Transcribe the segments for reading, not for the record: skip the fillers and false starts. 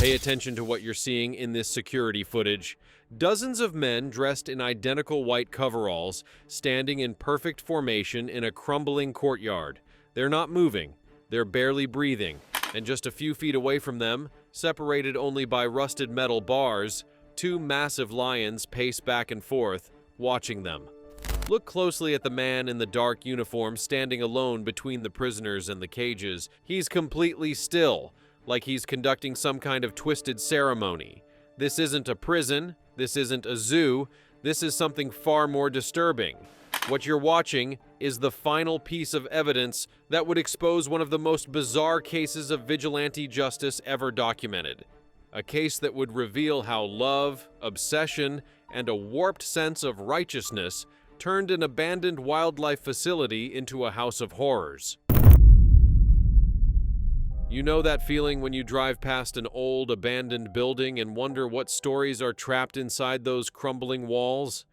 Pay attention to what you're seeing in this security footage. Dozens of men dressed in identical white coveralls, standing in perfect formation in a crumbling courtyard. They're not moving, they're barely breathing, and just a few feet away from them, separated only by rusted metal bars, two massive lions pace back and forth, watching them. Look closely at the man in the dark uniform standing alone between the prisoners and the cages. He's completely still, like he's conducting some kind of twisted ceremony. This isn't a prison, this isn't a zoo, this is something far more disturbing. What you're watching is the final piece of evidence that would expose one of the most bizarre cases of vigilante justice ever documented. A case that would reveal how love, obsession, and a warped sense of righteousness turned an abandoned wildlife facility into a house of horrors. You know that feeling when you drive past an old, abandoned building and wonder what stories are trapped inside those crumbling walls?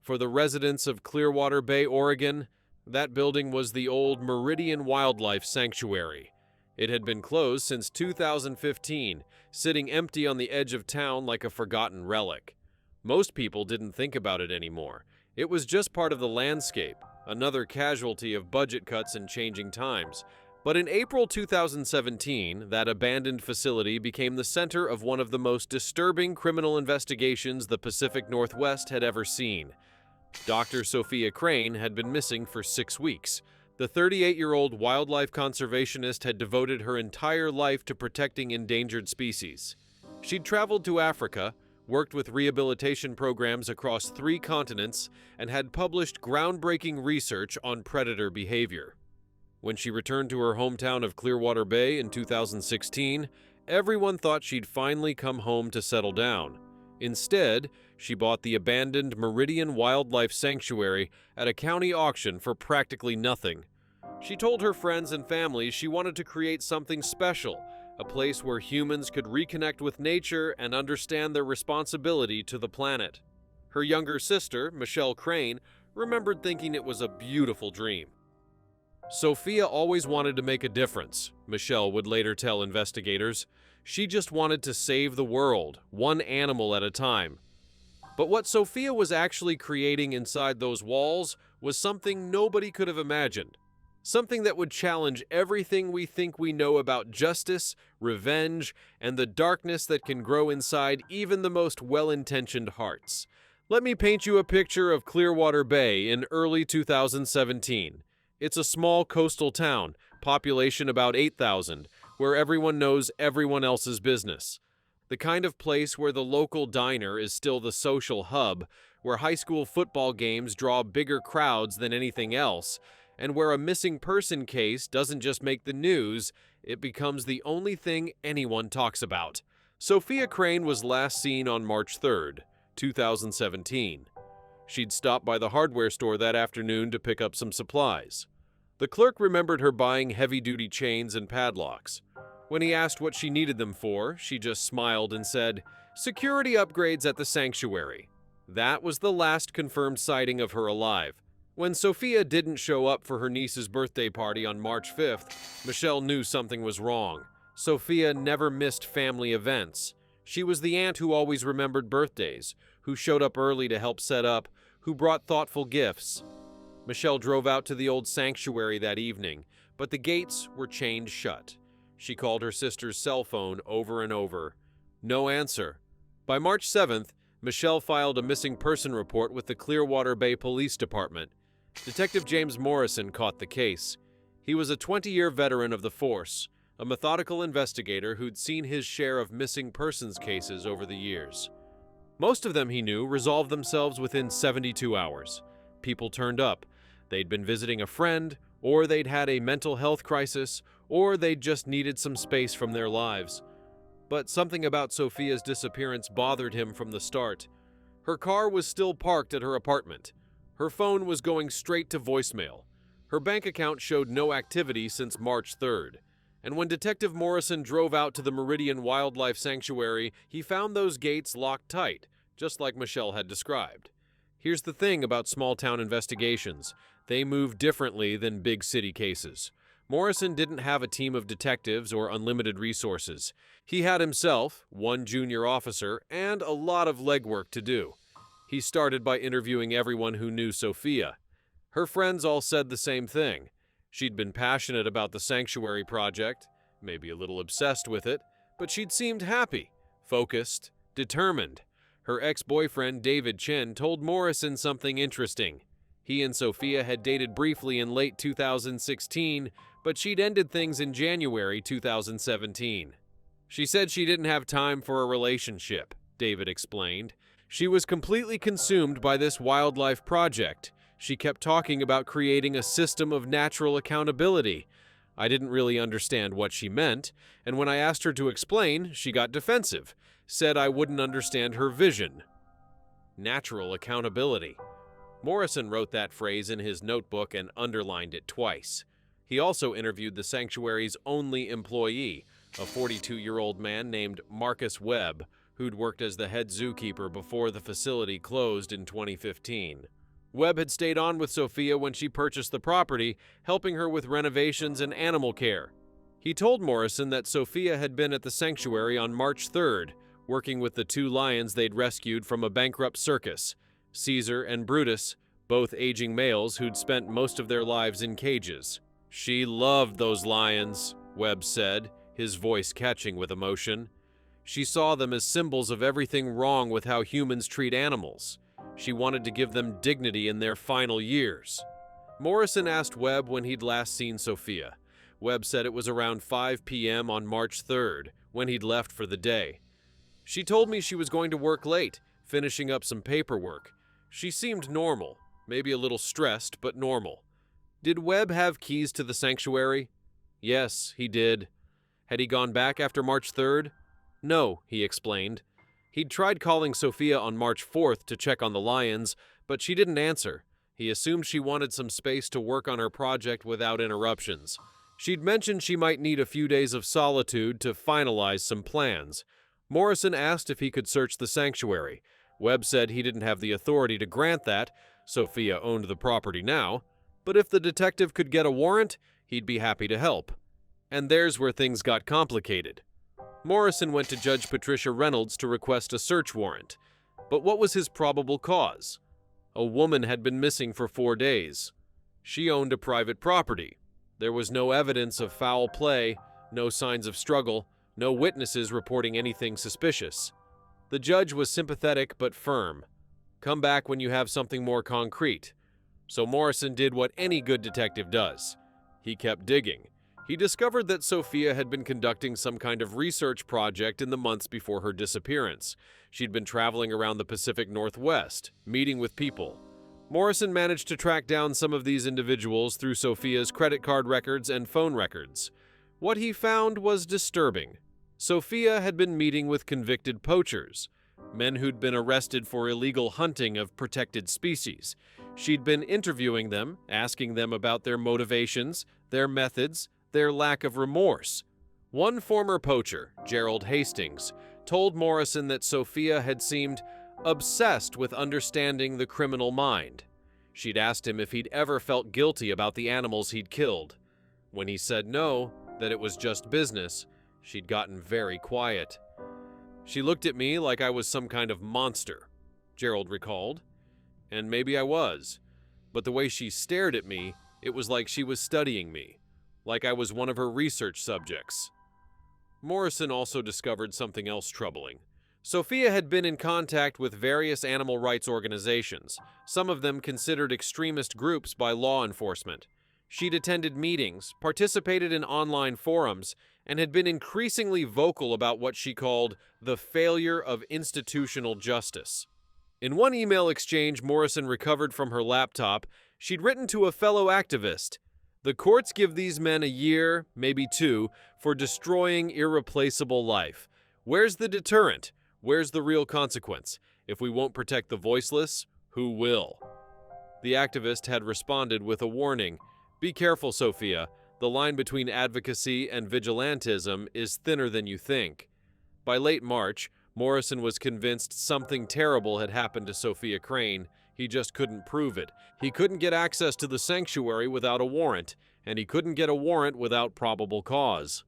For the residents of Clearwater Bay, Oregon, that building was the old Meridian Wildlife Sanctuary. It had been closed since 2015, sitting empty on the edge of town like a forgotten relic. Most people didn't think about it anymore. It was just part of the landscape, another casualty of budget cuts and changing times. But in April 2017, that abandoned facility became the center of one of the most disturbing criminal investigations the Pacific Northwest had ever seen. Dr. Sophia Crane had been missing for 6 weeks. The 38-year-old wildlife conservationist had devoted her entire life to protecting endangered species. She'd traveled to Africa, worked with rehabilitation programs across 3 continents, and had published groundbreaking research on predator behavior. When she returned to her hometown of Clearwater Bay in 2016, everyone thought she'd finally come home to settle down. Instead, she bought the abandoned Meridian Wildlife Sanctuary at a county auction for practically nothing. She told her friends and family she wanted to create something special, a place where humans could reconnect with nature and understand their responsibility to the planet. Her younger sister, Michelle Crane, remembered thinking it was a beautiful dream. Sophia always wanted to make a difference, Michelle would later tell investigators. She just wanted to save the world, one animal at a time. But what Sophia was actually creating inside those walls was something nobody could have imagined. Something that would challenge everything we think we know about justice, revenge, and the darkness that can grow inside even the most well-intentioned hearts. Let me paint you a picture of Clearwater Bay in early 2017. It's a small coastal town, population about 8,000, where everyone knows everyone else's business. The kind of place where the local diner is still the social hub, where high school football games draw bigger crowds than anything else, and where a missing person case doesn't just make the news, it becomes the only thing anyone talks about. Sophia Crane was last seen on March 3rd, 2017. She'd stopped by the hardware store that afternoon to pick up some supplies. The clerk remembered her buying heavy-duty chains and padlocks. When he asked what she needed them for, she just smiled and said, "Security upgrades at the sanctuary." That was the last confirmed sighting of her alive. When Sophia didn't show up for her niece's birthday party on March 5th, Michelle knew something was wrong. Sophia never missed family events. She was the aunt who always remembered birthdays, who showed up early to help set up, who brought thoughtful gifts. Michelle drove out to the old sanctuary that evening, but the gates were chained shut. She called her sister's cell phone over and over. No answer. By March 7th, Michelle filed a missing person report with the Clearwater Bay Police Department. Detective James Morrison caught the case. He was a 20-year veteran of the force, a methodical investigator who'd seen his share of missing persons cases over the years. Most of them, he knew, resolved themselves within 72 hours. People turned up. They'd been visiting a friend, or they'd had a mental health crisis, or they'd just needed some space from their lives. But something about Sophia's disappearance bothered him from the start. Her car was still parked at her apartment. Her phone was going straight to voicemail. Her bank account showed no activity since March 3rd. And when Detective Morrison drove out to the Meridian Wildlife Sanctuary, he found those gates locked tight, just like Michelle had described. Here's the thing about small-town investigations. They move differently than big city cases. Morrison didn't have a team of detectives or unlimited resources. He had himself, one junior officer, and a lot of legwork to do. He started by interviewing everyone who knew Sophia. Her friends all said the same thing. She'd been passionate about the sanctuary project, maybe a little obsessed with it, but she'd seemed happy, focused, determined. Her ex-boyfriend, David Chen, told Morrison something interesting. He and Sophia had dated briefly in late 2016, but she'd ended things in January 2017. She said she didn't have time for a relationship, David explained. She was completely consumed by this wildlife project. She kept talking about creating a system of natural accountability. I didn't really understand what she meant, and when I asked her to explain, she got defensive, said I wouldn't understand her vision. Natural accountability. Morrison wrote that phrase in his notebook and underlined it twice. He also interviewed the sanctuary's only employee, a 42-year-old man named Marcus Webb, who'd worked as the head zookeeper before the facility closed in 2015. Webb had stayed on with Sophia when she purchased the property, helping her with renovations and animal care. He told Morrison that Sophia had been at the sanctuary on March 3rd, working with the two lions they'd rescued from a bankrupt circus, Caesar and Brutus, both aging males who'd spent most of their lives in cages. She loved those lions, Webb said, his voice catching with emotion. She saw them as symbols of everything wrong with how humans treat animals. She wanted to give them dignity in their final years. Morrison asked Webb when he'd last seen Sophia. Webb said it was around 5 p.m. on March 3rd, when he'd left for the day. She told me she was going to work late, finishing up some paperwork. She seemed normal, maybe a little stressed, but normal. Did Webb have keys to the sanctuary? Yes, he did. Had he gone back after March 3rd? No, he explained. He'd tried calling Sophia on March 4th to check on the lions, but she didn't answer. He assumed she wanted some space to work on her project without interruptions. She'd mentioned she might need a few days of solitude to finalize some plans. Morrison asked if he could search the sanctuary. Webb said he didn't have the authority to grant that. Sophia owned the property now. But if the detective could get a warrant, he'd be happy to help. And there's where things got complicated. Morrison went to Judge Patricia Reynolds to request a search warrant. But what was his probable cause? A woman had been missing for 4 days. She owned a private property. There was no evidence of foul play, no signs of struggle, no witnesses reporting anything suspicious. The judge was sympathetic but firm. Come back when you have something more concrete. So Morrison did what any good detective does. He kept digging. He discovered that Sophia had been conducting some kind of research project in the months before her disappearance. She'd been traveling around the Pacific Northwest, meeting with people. Morrison managed to track down some of these individuals through Sophia's credit card records and phone records. What he found was disturbing. Sophia had been meeting with convicted poachers, men who'd been arrested for illegal hunting of protected species. She'd been interviewing them, asking them about their motivations, their methods, their lack of remorse. One former poacher, Gerald Hastings, told Morrison that Sophia had seemed obsessed with understanding the criminal mind. She'd asked him if he'd ever felt guilty about the animals he'd killed. When he said no, that it was just business, she'd gotten very quiet. She looked at me like I was some kind of monster, Gerald recalled. And maybe I was. But the way she stared at me, it was like she was studying me, like I was one of her research subjects. Morrison also discovered something else troubling. Sophia had been in contact with various animal rights organizations, some of them considered extremist groups by law enforcement. She'd attended meetings, participated in online forums, and had been increasingly vocal about what she called the failure of institutional justice. In one email exchange Morrison recovered from her laptop, she'd written to a fellow activist, "The courts give these men a year, maybe 2, for destroying irreplaceable life. Where's the deterrent? Where's the real consequence? If we won't protect the voiceless, who will?" The activist had responded with a warning. "Be careful, Sophia. The line between advocacy and vigilantism is thinner than you think." By late March, Morrison was convinced something terrible had happened to Sophia Crane. He just couldn't prove it. He couldn't get access to the sanctuary without a warrant, and he couldn't get a warrant without probable cause.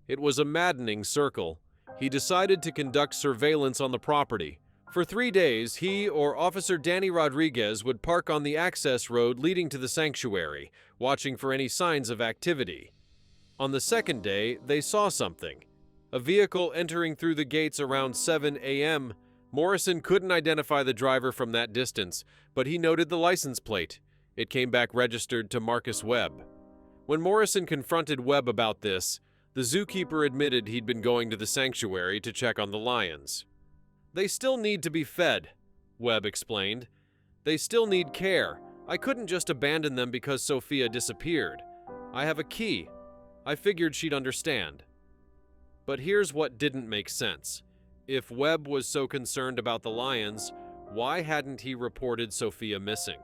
It was a maddening circle. He decided to conduct surveillance on the property. For 3 days, he or Officer Danny Rodriguez would park on the access road leading to the sanctuary, watching for any signs of activity. On the second day, they saw something. A vehicle entering through the gates around 7 a.m. Morrison couldn't identify the driver from that distance, but he noted the license plate. It came back registered to Marcus Webb. When Morrison confronted Webb about this, the zookeeper admitted he'd been going to the sanctuary to check on the lions. "They still need to be fed," Webb explained. "They still need care. I couldn't just abandon them because Sophia disappeared. I have a key. I figured she'd understand." But here's what didn't make sense. If Webb was so concerned about the lions, why hadn't he reported Sophia missing?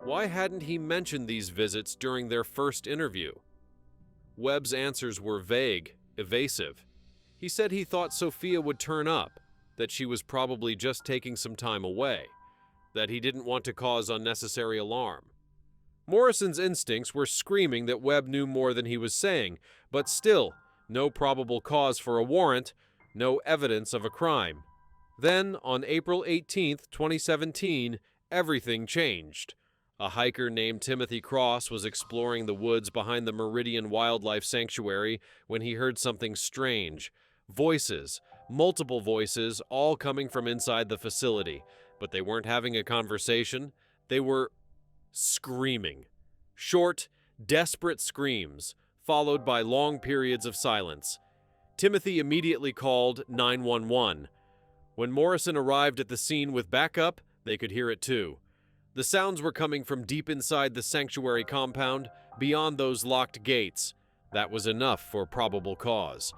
Why hadn't he mentioned these visits during their first interview? Webb's answers were vague, evasive. He said he thought Sophia would turn up, that she was probably just taking some time away, that he didn't want to cause unnecessary alarm. Morrison's instincts were screaming that Webb knew more than he was saying, but still, no probable cause for a warrant, no evidence of a crime. Then, on April 18, 2017, everything changed. A hiker named Timothy Cross was exploring the woods behind the Meridian Wildlife Sanctuary when he heard something strange. Voices, multiple voices, all coming from inside the facility. But they weren't having a conversation. They were screaming. Short, desperate screams, followed by long periods of silence. Timothy immediately called 911. When Morrison arrived at the scene with backup, they could hear it too. The sounds were coming from deep inside the sanctuary compound, beyond those locked gates. That was enough for probable cause.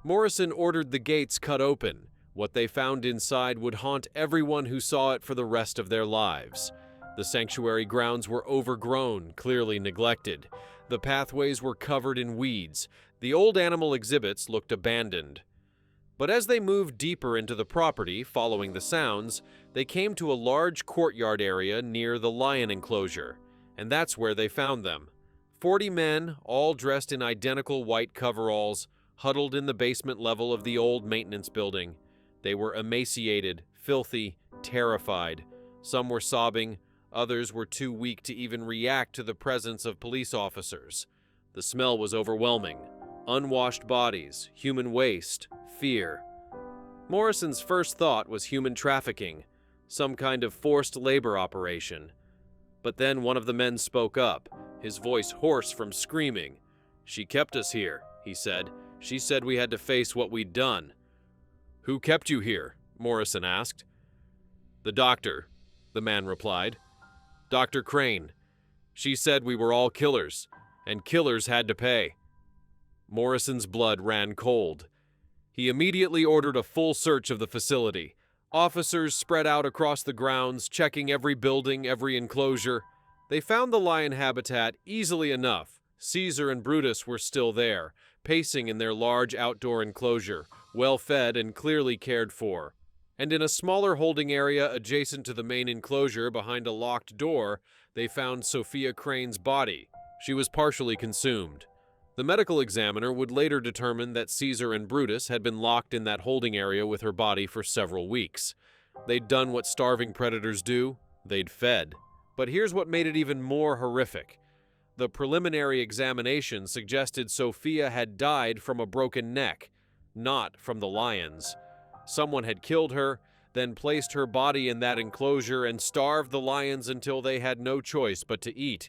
Morrison ordered the gates cut open. What they found inside would haunt everyone who saw it for the rest of their lives. The sanctuary grounds were overgrown, clearly neglected. The pathways were covered in weeds. The old animal exhibits looked abandoned. But as they moved deeper into the property, following the sounds, they came to a large courtyard area near the lion enclosure, and that's where they found them. 40 men, all dressed in identical white coveralls, huddled in the basement level of the old maintenance building. They were emaciated, filthy, terrified. Some were sobbing, others were too weak to even react to the presence of police officers. The smell was overwhelming. Unwashed bodies, human waste, fear. Morrison's first thought was human trafficking, some kind of forced labor operation. But then one of the men spoke up, his voice hoarse from screaming. "She kept us here," he said. "She said we had to face what we'd done." "Who kept you here?" Morrison asked. "The doctor," the man replied. "Dr. Crane. She said we were all killers, and killers had to pay." Morrison's blood ran cold. He immediately ordered a full search of the facility. Officers spread out across the grounds, checking every building, every enclosure. They found the lion habitat easily enough. Caesar and Brutus were still there, pacing in their large outdoor enclosure, well-fed and clearly cared for. And in a smaller holding area adjacent to the main enclosure behind a locked door, they found Sophia Crane's body. She was partially consumed. The medical examiner would later determine that Caesar and Brutus had been locked in that holding area with her body for several weeks. They'd done what starving predators do. They'd fed. But here's what made it even more horrific. The preliminary examination suggested Sophia had died from a broken neck, not from the lions. Someone had killed her, then placed her body in that enclosure and starved the lions until they had no choice but to eat.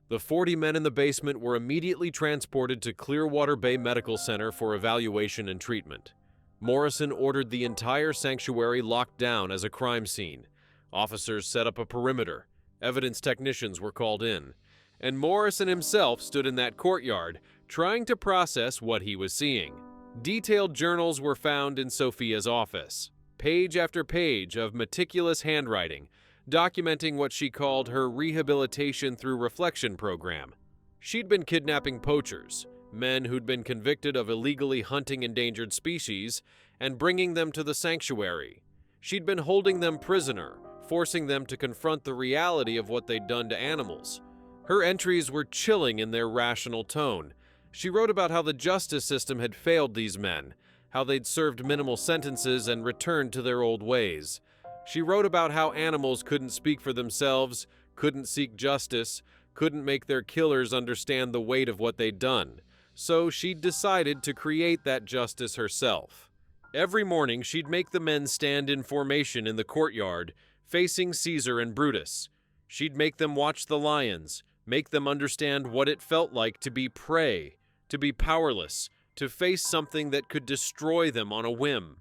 The 40 men in the basement were immediately transported to Clearwater Bay Medical Center for evaluation and treatment. Morrison ordered the entire sanctuary locked down as a crime scene. Officers set up a perimeter. Evidence technicians were called in. And Morrison himself stood in that courtyard, trying to process what he was seeing. Detailed journals were found in Sophia's office. Page after page of meticulous handwriting, documenting what she called her rehabilitation through reflection program. She'd been kidnapping poachers, men who'd been convicted of illegally hunting endangered species, and bringing them to the sanctuary. She'd been holding them prisoner, forcing them to confront the reality of what they'd done to animals. Her entries were chilling in their rational tone. She wrote about how the justice system had failed these men, how they'd served minimal sentences and returned to their old ways. She wrote about how animals couldn't speak for themselves, couldn't seek justice, couldn't make their killers understand the weight of what they'd done. So she'd decided to create that justice herself. Every morning, she'd make the men stand in formation in the courtyard, facing Caesar and Brutus. She'd make them watch the lions, make them understand what it felt like to be prey, to be powerless, to face something that could destroy them on a whim.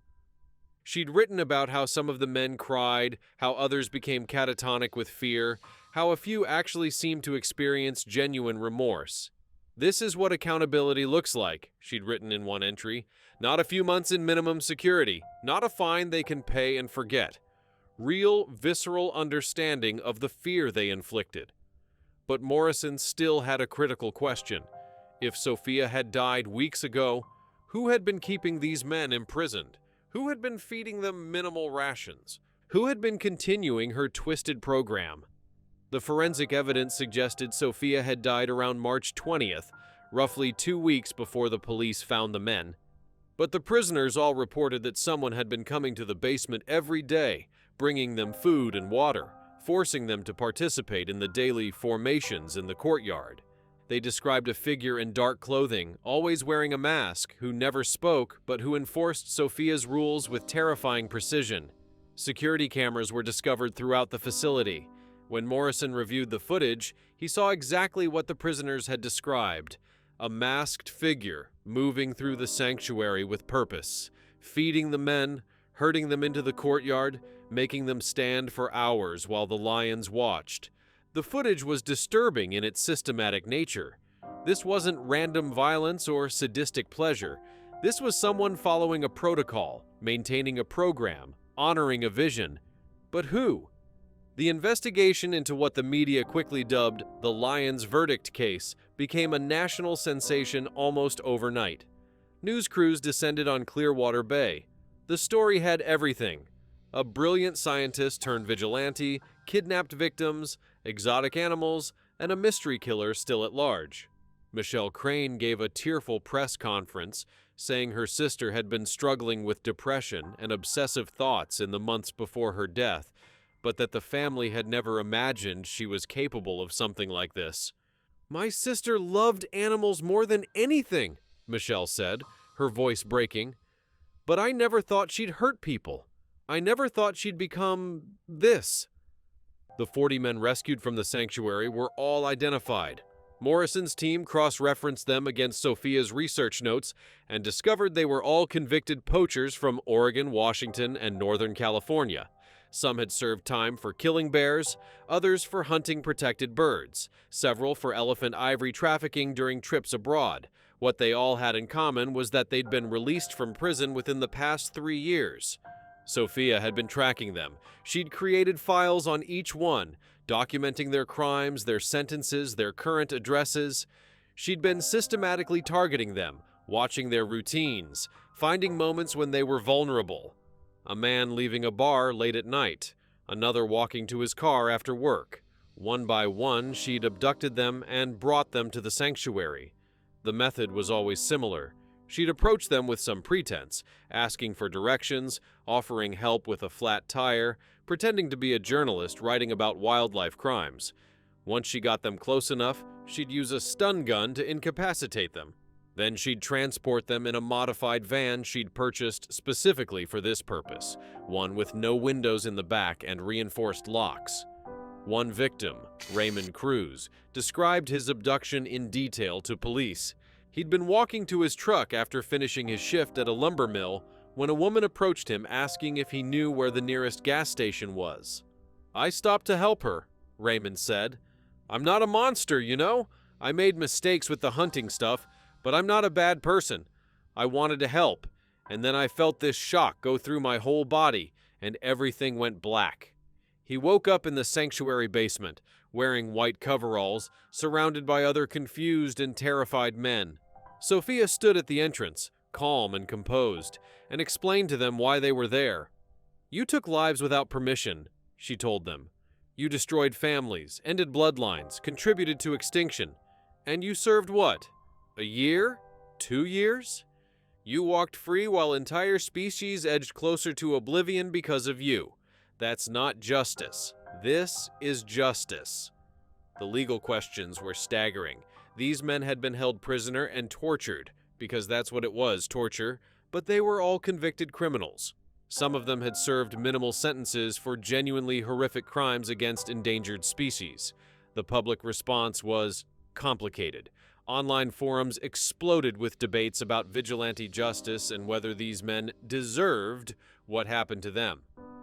She'd written about how some of the men cried, how others became catatonic with fear, how a few actually seemed to experience genuine remorse. "This is what accountability looks like," she'd written in one entry. "Not a few months in minimum security, not a fine they can pay and forget. Real, visceral understanding of the fear they inflicted." But Morrison still had a critical question. If Sophia had died weeks ago, who had been keeping these men imprisoned? Who had been feeding them minimal rations? Who had been continuing her twisted program? The forensic evidence suggested Sophia had died around March 20th, roughly 2 weeks before the police found the men. But the prisoners all reported that someone had been coming to the basement every day, bringing them food and water, forcing them to participate in the daily formations in the courtyard. They described a figure in dark clothing, always wearing a mask, who never spoke, but who enforced Sophia's rules with terrifying precision. Security cameras were discovered throughout the facility. When Morrison reviewed the footage, he saw exactly what the prisoners had described: a masked figure moving through the sanctuary with purpose, feeding the men, herding them into the courtyard, making them stand for hours while the lions watched. The footage was disturbing in its systematic nature. This wasn't random violence or sadistic pleasure. This was someone following a protocol, maintaining a program, honoring a vision. But who? The investigation into what the media quickly dubbed the Lions Verdict case became a national sensation almost overnight. News crews descended on Clearwater Bay. The story had everything: a brilliant scientist turned vigilante, kidnapped victims, exotic animals, and a mystery killer still at large. Michelle Crane gave a tearful press conference, saying her sister had been struggling with depression and obsessive thoughts in the months before her death, but that the family had never imagined she was capable of something like this. "My sister loved animals more than anything," Michelle said, her voice breaking. "But I never thought she'd hurt people. I never thought she'd become this." The 40 men rescued from the sanctuary were all identified. Morrison's team cross-referenced them against Sophia's research notes and discovered they were all convicted poachers from Oregon, Washington, and Northern California. Some had served time for killing bears, others for hunting protected birds, several for elephant ivory trafficking during trips abroad. What they all had in common was that they'd been released from prison within the past 3 years. Sophia had been tracking them. She'd created files on each one, documenting their crimes, their sentences, their current addresses. She'd been systematically targeting them, watching their routines, finding moments when they were vulnerable. A man leaving a bar late at night, another walking to his car after work. One by one, she'd abducted them and brought them to the sanctuary. The method was always similar. She'd approach them with some pretense, asking for directions, offering help with a flat tire, pretending to be a journalist writing about wildlife crimes. Once she got them close enough, she'd use a stun gun to incapacitate them. Then she'd transport them in a modified van she'd purchased specifically for this purpose, one with no windows in the back and reinforced locks. One victim, Raymond Cruz, described his abduction in detail to police. He'd been walking to his truck after finishing his shift at a lumber mill when a woman approached him asking if he knew where the nearest gas station was. "I stopped to help her," Raymond said. "I'm not a monster, you know. I made mistakes with the hunting stuff, but I'm not a bad person. I wanted to help, and then I felt this shock go through my whole body, and everything went black." He woke up in the sanctuary basement, wearing white coveralls, surrounded by other confused and terrified men. Sophia stood at the entrance, calm and composed, and explained to them why they were there. "You took lives without permission," she told them. You destroyed families, ended bloodlines, contributed to extinction. And you served what? A year? 2 years? You walked free while entire species edged closer to oblivion because of you. That's not justice. This is justice. The legal questions were staggering. These men had been held prisoner and tortured, because that's what it was, torture, but they were all convicted criminals. Some of them had served minimal sentences for genuinely horrific crimes against endangered species. The public response was complicated. Online forums exploded with debates about vigilante justice and whether these men deserved what happened to them.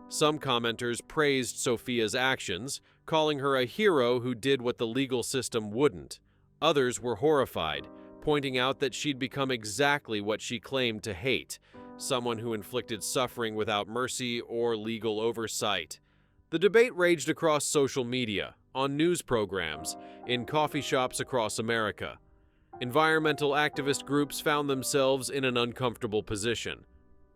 Some commenters praised Sophia's actions, calling her a hero who did what the legal system wouldn't. Others were horrified, pointing out that she'd become exactly what she claimed to hate, someone who inflicted suffering without mercy or legal oversight. The debate raged across social media, on news programs, in coffee shops across America. Environmental activist groups found themselves in an uncomfortable position.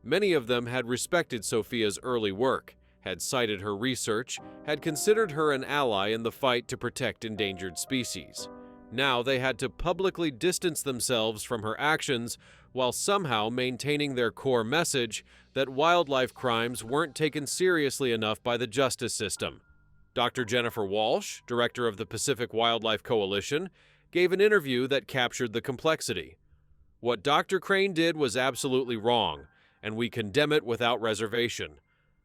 Many of them had respected Sophia's early work, had cited her research, had considered her an ally in the fight to protect endangered species. Now they had to publicly distance themselves from her actions while somehow maintaining their core message that wildlife crimes weren't taken seriously enough by the justice system. Dr. Jennifer Walsh, director of the Pacific Wildlife Coalition, gave an interview that captured the complexity. What Dr. Crane did was absolutely wrong, and we condemn it without reservation.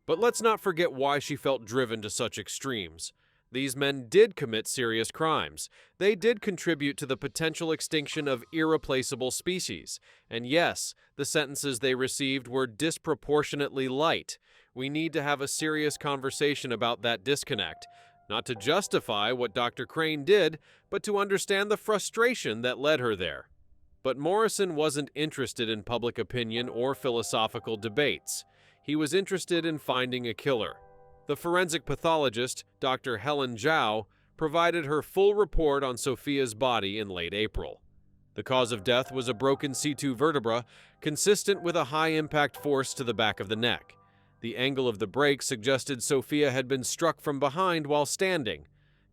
But let's not forget why she felt driven to such extremes. These men did commit serious crimes. They did contribute to the potential extinction of irreplaceable species. And yes, the sentences they received were disproportionately light. We need to have a serious conversation about that disconnect, not to justify what Dr. Crane did, but to understand the frustration that led her there. But Morrison wasn't interested in public opinion or philosophical debates. He was interested in finding a killer. The forensic pathologist, Dr. Helen Zhao, provided her full report on Sophia's body in late April. The cause of death was a broken C2 vertebra, consistent with a high-impact force to the back of the neck. The angle of the break suggested Sophia had been struck from behind while standing.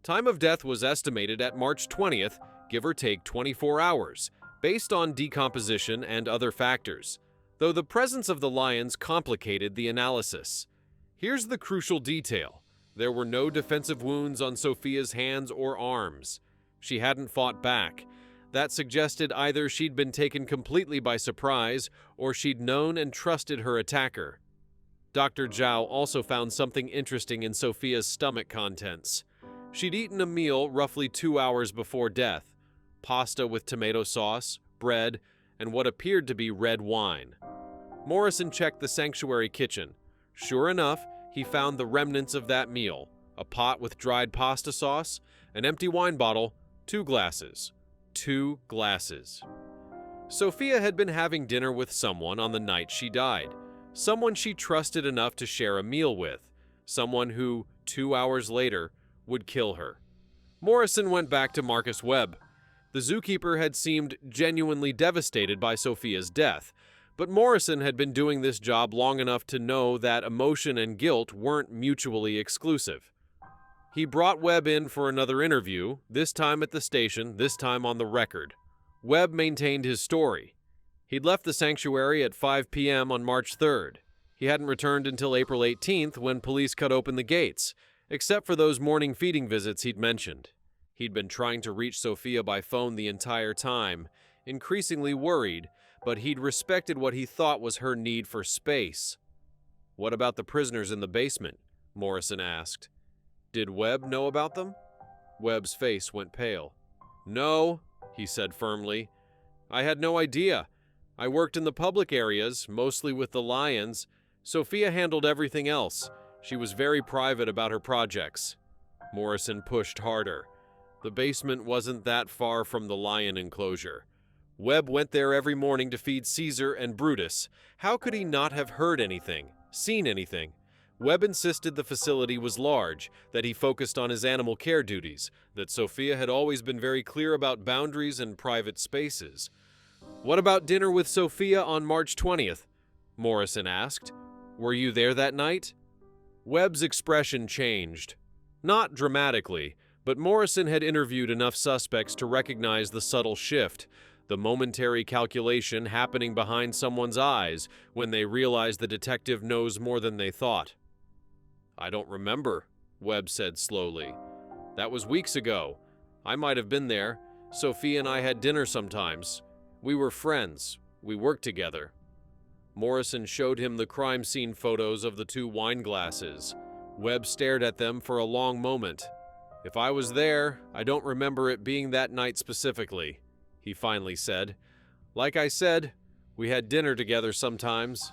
Time of death was estimated at March 20th, give or take 24 hours, based on decomposition and other factors, though the presence of the lions complicated the analysis. Here's the crucial detail. There were no defensive wounds on Sophia's hands or arms. She hadn't fought back. That suggested either she'd been taken completely by surprise or she'd known and trusted her attacker. Dr. Zhao also found something interesting in Sophia's stomach contents. She'd eaten a meal roughly 2 hours before death, pasta with tomato sauce, bread, and what appeared to be red wine. Morrison checked the sanctuary kitchen. Sure enough, he found the remnants of that meal, a pot with dried pasta sauce, an empty wine bottle, 2 glasses. 2 glasses. Sophia had been having dinner with someone on the night she died, someone she trusted enough to share a meal with, someone who, 2 hours later, would kill her. Morrison went back to Marcus Webb. The zookeeper had seemed genuinely devastated by Sophia's death, but Morrison had been doing this job long enough to know that emotion and guilt weren't mutually exclusive. He brought Webb in for another interview, this time at the station, this time on the record. Webb maintained his story. He'd left the sanctuary at 5 p.m. on March 3rd. He hadn't returned until April 18th when police cut open the gates, except for those morning feeding visits he'd mentioned. He'd been trying to reach Sophia by phone the entire time, increasingly worried, but he'd respected what he thought was her need for space. "What about the prisoners in the basement?" Morrison asked. "Did Webb know about them?" Webb's face went pale. "No," he said firmly. "I had no idea. I worked in the public areas, mostly with the lions. Sophia handled everything else. She was very private about her projects." Morrison pushed harder. The basement wasn't that far from the lion enclosure. Webb went there every morning to feed Caesar and Brutus. How could he not have heard anything, seen anything? Webb insisted the facility was large, that he focused on his animal care duties, that Sophia had always been very clear about boundaries and private spaces. "What about dinner with Sophia on March 20th? Morrison asked. "Were you there that night?" Webb's expression changed. Not dramatically, but Morrison had interviewed enough suspects to recognize the subtle shift, the momentary calculation happening behind someone's eyes when they realize the detective knows more than they thought. "I don't remember," Webb said slowly. "That was weeks ago. I might have been there. Sophia and I had dinner sometimes. We were friends. We worked together." Morrison showed him the crime scene photos of the two wine glasses. Webb stared at them for a long moment. "If I was there, I don't remember it being that night specifically," he finally said. "Like I said, we had dinner together sometimes."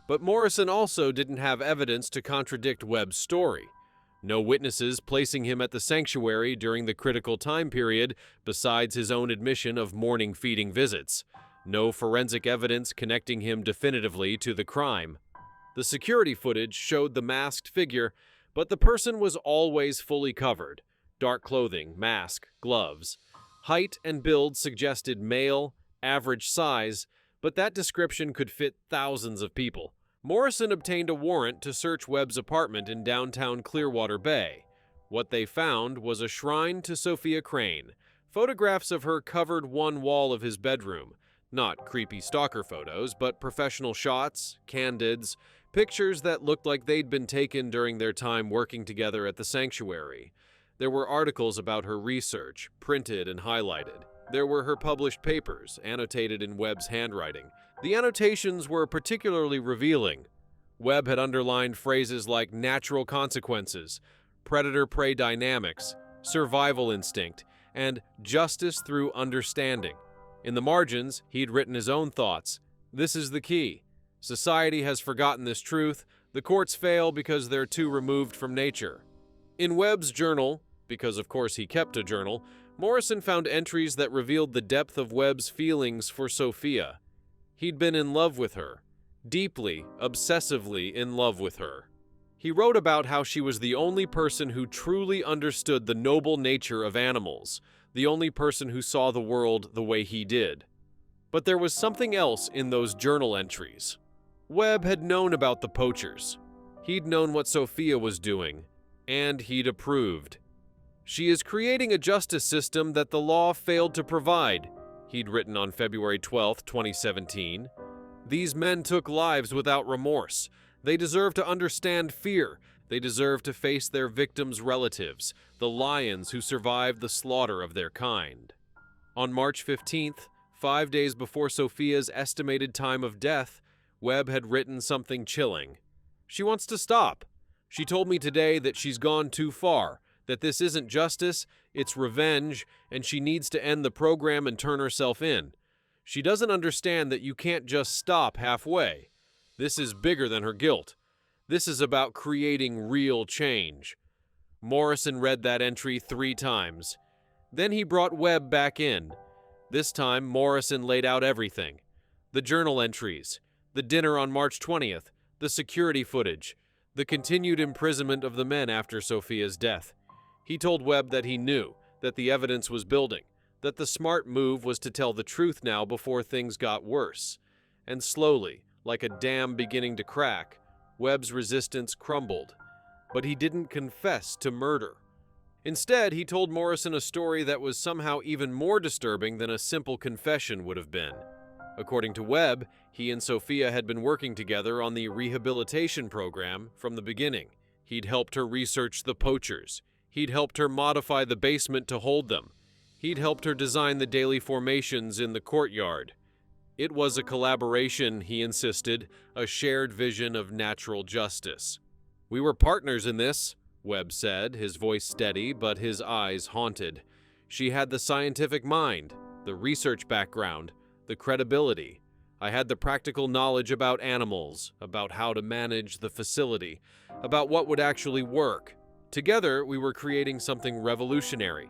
But Morrison also didn't have evidence to contradict Webb's story. No witnesses placing him at the sanctuary during the critical time period besides his own admission of morning feeding visits. No forensic evidence connecting him definitively to the crime. The security footage showed the masked figure, but the person was always fully covered. Dark clothing, mask, gloves. Height and build suggested male, average size, but that description could fit thousands of people. Morrison obtained a warrant to search Webb's apartment in downtown Clearwater Bay. What they found was a shrine to Sophia Crane, photographs of her covered one wall of his bedroom. Not creepy stalker photos, but professional shots, candids, pictures that looked like they'd been taken during their time working together at the sanctuary. There were articles about her research, printed and highlighted. There were her published papers, annotated in Webb's handwriting. The annotations were particularly revealing. Webb had underlined phrases like natural consequences, predator-prey dynamics, survival instinct, and justice through understanding. In the margins, he'd written his own thoughts. "This is the key. Society has forgotten this truth. The courts fail because they're too removed from nature." In Webb's journal, because of course he kept a journal, Morrison found entries that revealed the depth of Webb's feelings for Sophia. He'd been in love with her. Deeply, obsessively in love with her. He wrote about how she was the only person who truly understood the noble nature of animals, the only person who saw the world the way he did. But there was something else in those journal entries. Webb had known about the poachers. He'd known what Sophia was doing, and he'd approved. "She is creating a justice system that the law failed to provide," he'd written on February 12, 2017. "These men took lives without remorse. They deserve to understand fear. They deserve to face their victims' relatives, the lions who survived the slaughter of their kind." On March 15th, 5 days before Sophia's estimated time of death, Webb had written something chilling. "She wants to stop. She told me today that she's gone too far, that this isn't justice, it's revenge, and she needs to end the program and turn herself in. She doesn't understand that you can't just stop halfway. This is bigger than her guilt. This is about creating real change." Morrison read that entry 3 times. Then he brought Webb back in. This time, Morrison laid out everything. The journal entries, the dinner on March 20th, the security footage, the continued imprisonment of the men after Sophia's death. He told Webb that he knew, that the evidence was building, that the smart move was to tell the truth now before things got worse. And slowly, like a dam beginning to crack, Webb's resistance crumbled. But he didn't confess to murder. Instead, he told Morrison a story that was somehow even more disturbing than a simple confession would have been. According to Webb, he and Sophia had been working together on the rehabilitation program from the beginning. He'd helped her research the poachers. He'd helped her modify the basement to hold them. He'd helped her design the daily formations in the courtyard. It was a collaboration, he insisted, a shared vision of natural justice. "We were partners in this," Webb said, his voice steady but his eyes haunted. "She had the scientific mind, the research background, the credibility. I had the practical knowledge about animals, about how to manage the facility, about what would actually work. Together, we were creating something revolutionary."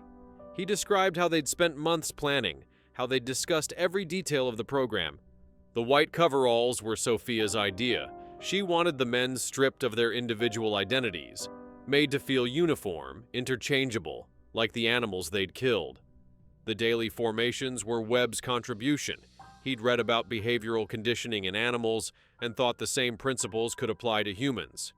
He described how they'd spent months planning, how they'd discussed every detail of the program. The white coveralls were Sophia's idea. She wanted the men stripped of their individual identities, made to feel uniform, interchangeable, like the animals they'd killed. The daily formations were Webb's contribution. He'd read about behavioral conditioning in animals and thought the same principles could apply to humans.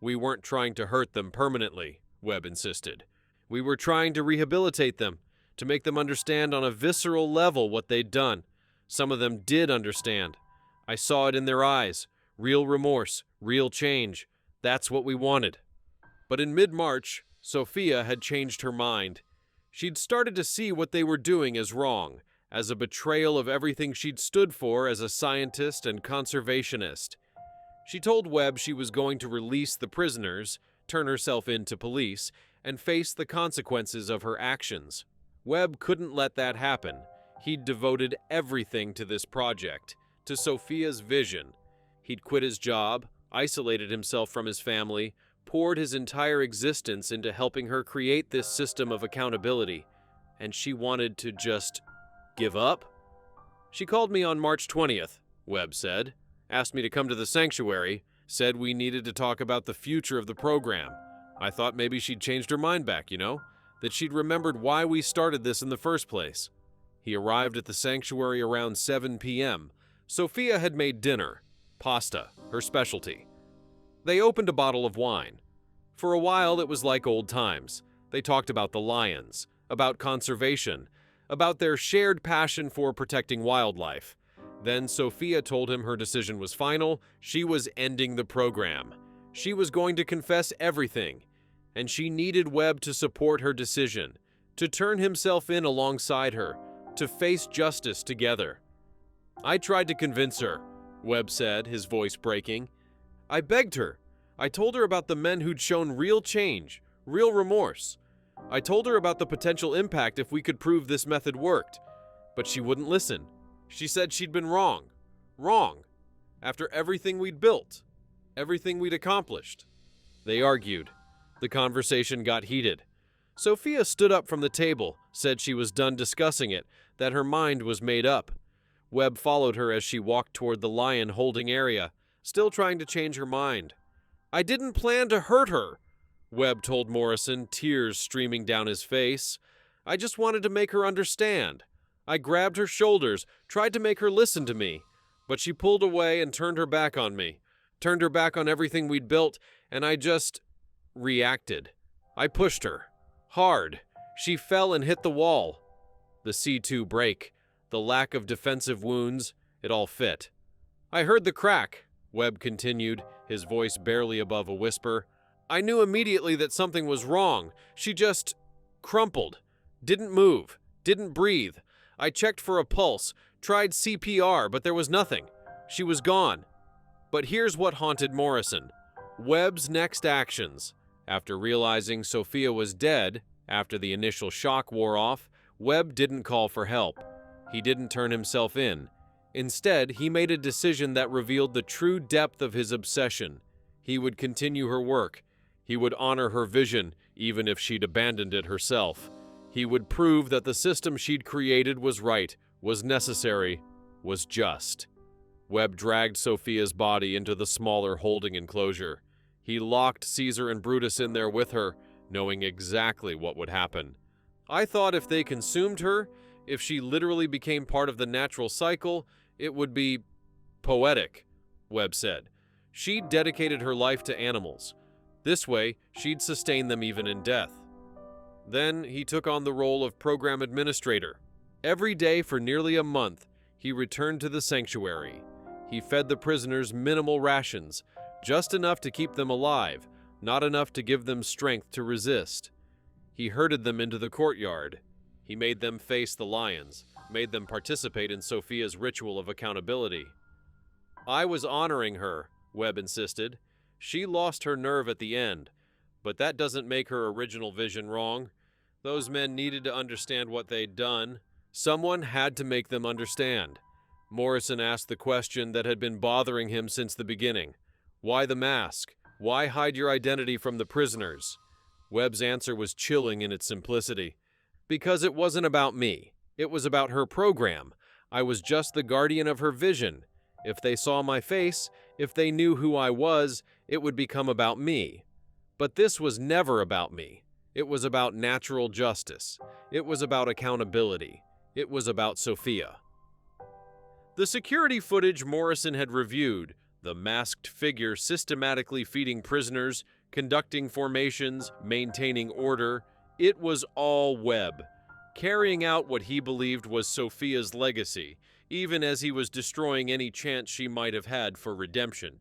"We weren't trying to hurt them permanently," Webb insisted. "We were trying to rehabilitate them, to make them understand on a visceral level what they'd done. Some of them did understand. I saw it in their eyes. Real remorse, real change. That's what we wanted." But in mid-March, Sophia had changed her mind. She'd started to see what they were doing as wrong, as a betrayal of everything she'd stood for as a scientist and conservationist. She told Webb she was going to release the prisoners, turn herself in to police, and face the consequences of her actions. Webb couldn't let that happen. He'd devoted everything to this project, to Sophia's vision. He'd quit his job, isolated himself from his family, poured his entire existence into helping her create this system of accountability, and she wanted to just give up? "She called me on March 20th, Webb said, asked me to come to the sanctuary, said we needed to talk about the future of the program. I thought maybe she'd changed her mind back, that she'd remembered why we started this in the first place." He arrived at the sanctuary around 7 p.m. Sophia had made dinner, pasta, her specialty. They opened a bottle of wine. For a while it was like old times. They talked about the lions, about conservation, about their shared passion for protecting wildlife. Then Sophia told him her decision was final. She was ending the program. She was going to confess everything, and she needed Webb to support her decision, to turn himself in alongside her, to face justice together. "I tried to convince her," Webb said, his voice breaking. "I begged her. I told her about the men who'd shown real change, real remorse. I told her about the potential impact if we could prove this method worked. But she wouldn't listen. She said she'd been wrong. Wrong. After everything we'd built. Everything we'd accomplished." They argued. The conversation got heated. Sophia stood up from the table, said she was done discussing it, that her mind was made up. Webb followed her as she walked toward the lion holding area, still trying to change her mind. "I didn't plan to hurt her," Webb told Morrison, tears streaming down his face. "I just wanted to make her understand. I grabbed her shoulders, tried to make her listen to me, but she pulled away and turned her back on me, turned her back on everything we'd built, and I just reacted. I pushed her. Hard. She fell and hit the wall. The C2 break, the lack of defensive wounds, it all fit. I heard the crack," Webb continued, his voice barely above a whisper. "I knew immediately that something was wrong. She just crumpled. Didn't move. Didn't breathe. I checked for a pulse, tried CPR, but there was nothing. She was gone." But here's what haunted Morrison. Webb's next actions. After realizing Sophia was dead, after the initial shock wore off, Webb didn't call for help. He didn't turn himself in. Instead, he made a decision that revealed the true depth of his obsession. He would continue her work. He would honor her vision, even if she'd abandoned it herself. He would prove that the system she'd created was right, was necessary, was just. Webb dragged Sophia's body into the smaller holding enclosure. He locked Caesar and Brutus in there with her, knowing exactly what would happen. "I thought if they consumed her, if she literally became part of the natural cycle, it would be poetic," Webb said. "She'd dedicated her life to animals. This way, she'd sustain them even in death." Then he took on the role of program administrator. Every day for nearly a month, he returned to the sanctuary. He fed the prisoners minimal rations, just enough to keep them alive, not enough to give them strength to resist. He herded them into the courtyard. He made them face the lions, made them participate in Sophia's ritual of accountability. "I was honoring her," Webb insisted. "She lost her nerve at the end, but that doesn't make her original vision wrong. Those men needed to understand what they'd done. Someone had to make them understand." Morrison asked the question that had been bothering him since the beginning. "Why the mask? Why hide your identity from the prisoners?" Webb's answer was chilling in its simplicity. "Because it wasn't about me. It was about her program. I was just the guardian of her vision. If they saw my face, if they knew who I was, it would become about me. But this was never about me. It was about natural justice. It was about accountability. It was about Sophia." The security footage Morrison had reviewed, the masked figure systematically feeding prisoners, conducting formations, maintaining order. It was all Webb, carrying out what he believed was Sophia's legacy, even as he was destroying any chance she might have had for redemption.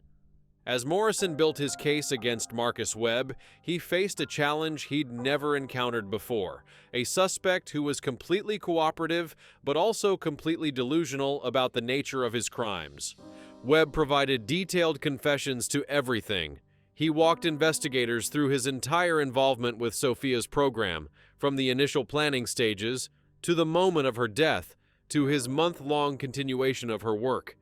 As Morrison built his case against Marcus Webb, he faced a challenge he'd never encountered before, a suspect who was completely cooperative but also completely delusional about the nature of his crimes. Webb provided detailed confessions to everything. He walked investigators through his entire involvement with Sophia's program, from the initial planning stages, to the moment of her death, to his month-long continuation of her work.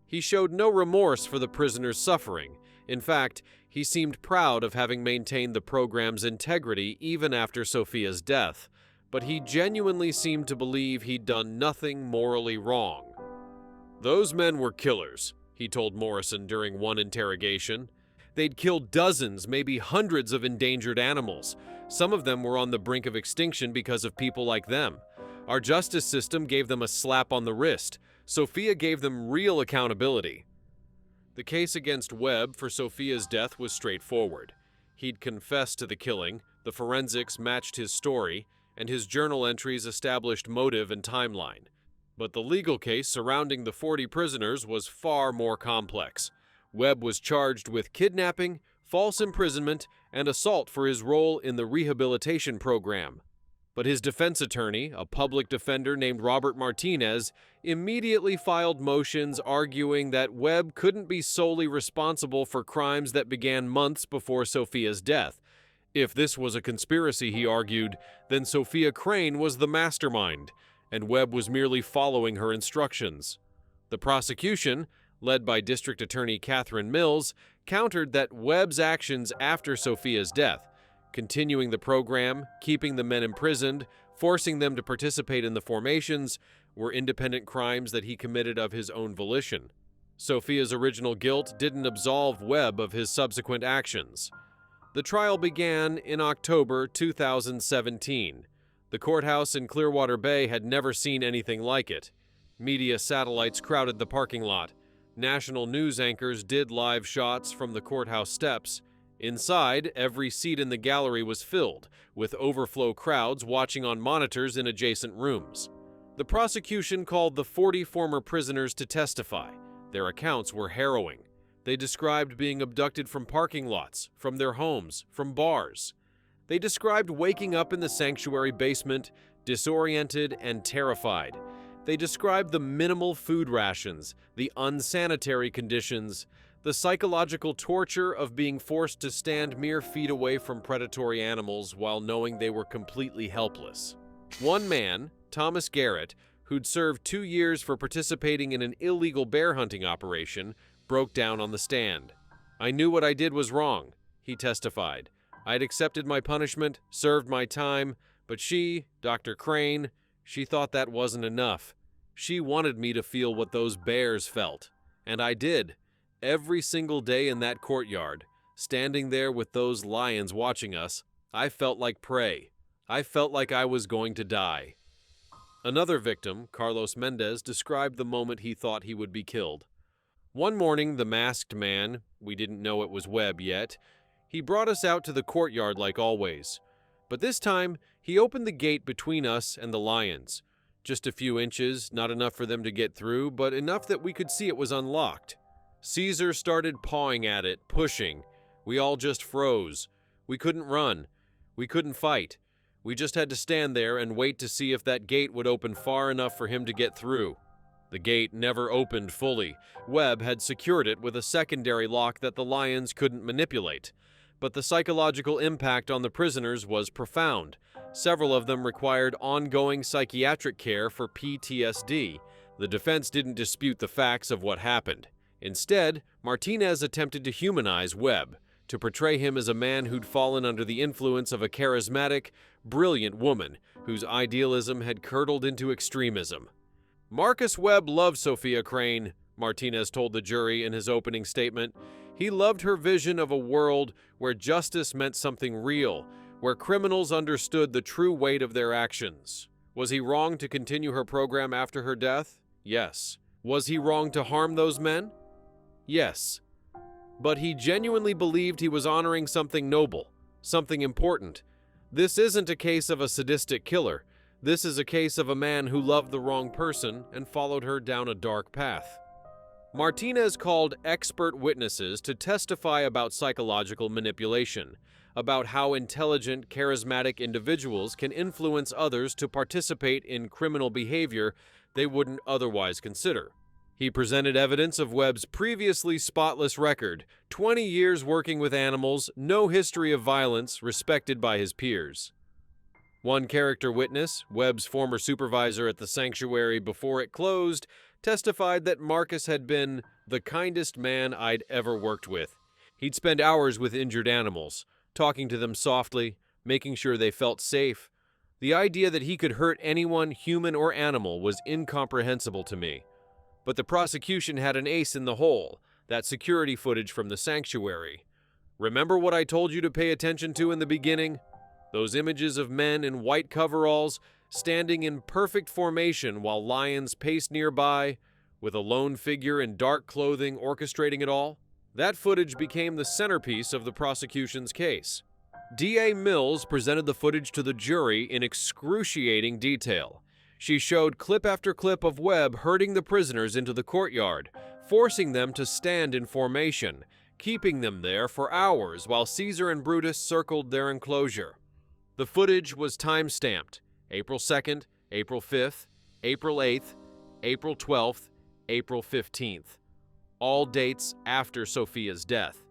He showed no remorse for the prisoner's suffering. In fact, he seemed proud of having maintained the program's integrity even after Sophia's death, but he genuinely seemed to believe he'd done nothing morally wrong. "Those men were killers," he told Morrison during one interrogation. "They'd killed dozens, maybe hundreds of endangered animals. Some of them were on the brink of extinction because of people like them. Our justice system gave them a slap on the wrist. Sophia gave them real accountability." The case against Webb for Sophia's death was straightforward. He'd confessed to the killing, the forensics matched his story, and his journal entries established motive and timeline. But the legal case surrounding the 40 prisoners was far more complex. Webb was charged with kidnapping, false imprisonment, and assault for his role in the rehabilitation program. But his defense attorney, a public defender named Robert Martinez, immediately filed motions arguing that Webb couldn't be solely responsible for crimes that began months before Sophia's death. If this was a conspiracy, he argued, then Sophia Crane was the mastermind, and Webb was merely following her instructions. The prosecution, led by District Attorney Catherine Mills, countered that Webb's actions after Sophia's death, continuing the program, keeping the men imprisoned, forcing them to participate in the formations, were independent crimes that he committed of his own volition. Sophia's original guilt didn't absolve Webb of his subsequent actions. The trial began in October 2017. The courthouse in Clearwater Bay had never seen anything like it. Media satellites crowded the parking lot. National news anchors did live shots from the courthouse steps. Inside, every seat in the gallery was filled, with overflow crowds watching on monitors in adjacent rooms. The prosecution called the 40 former prisoners to testify. Their accounts were harrowing. They described being abducted from parking lots, from their homes, from bars. They described waking up in the sanctuary basement, disoriented and terrified. They described the minimal food rations, the unsanitary conditions, the psychological torture of being forced to stand mere feet away from predatory animals while knowing they were completely helpless. One man, Thomas Garrett, who'd served 2 years for participating in an illegal bear hunting operation, broke down on the stand. "I knew what I did was wrong," he testified. "I'd accepted my punishment, served my time, but she, Dr. Crane, she thought that wasn't enough. She wanted me to feel what those bears felt. And I did. Every single day in that courtyard, standing there with those lions watching us, I felt like prey. I felt like I was going to die." Another victim, Carlos Mendez, described the moment he thought he would be killed. "One morning, the masked man, we didn't know it was Webb yet, he brought us out to the courtyard like always. But this time, he opened the gate between us and the lions. Just a few inches, not enough for them to get through, but enough that we could see it was unlocked. Caesar started pawing at it, pushing. We all just froze. We couldn't run. We couldn't fight. We just had to stand there and wait to see if that gate would open far enough for him to get through. The gate never opened fully. Webb had secured it with a secondary lock that the lions couldn't manipulate. But the psychological impact on the prisoners was profound. Several of them required ongoing psychiatric care for PTSD. The defense didn't dispute the facts of what happened. Instead, Martinez attempted to humanize Webb, to portray him as a man who'd fallen under the influence of a charismatic, brilliant woman whose idealism had curdled into extremism. "Marcus Webb loved Sophia Crane," Martinez told the jury in his opening statement. "He loved her vision of a world where justice meant something real, where criminals understood the true weight of their actions. Was he wrong to continue her program after her death? Yes. Was he wrong to harm those men? Yes. but he genuinely believed he was honoring something noble, something important. This isn't a case of a sadistic killer. This is a case of a man who loved the wrong person and followed her down a dark path. Martinez called expert witnesses to testify about psychological manipulation, about how intelligent, charismatic individuals can influence others to participate in criminal behavior they wouldn't otherwise consider. He presented evidence of Webb's previously spotless record, 20 years working with animals, no history of violence, respected by his peers. One character witness, Webb's former supervisor at the sanctuary before it closed, testified that Marcus had been the kindest man I'd ever worked with. He'd spend hours with injured animals, talking to them softly, making sure they felt safe. The idea that he could hurt anyone, human or animal, was incomprehensible to me. But the prosecution had an ace in the hole, that security footage from the sanctuary. Remember what I told you to pay attention to in the beginning? Those images of men in white coveralls, standing in perfect formation while lions paced nearby, with a lone figure in dark clothing orchestrating it all? That footage became the centerpiece of the prosecution's case. D.A. Mills presented the footage to the jury in excruciating detail. She showed clip after clip of Webb herding the prisoners into the courtyard, forcing them to stand in formation, keeping them there for hours while Caesar and Brutus circled their enclosure. The footage was time-stamped: April 2nd, April 5th, April 8th, April 12th, April 15th. All dates after Sophia's death.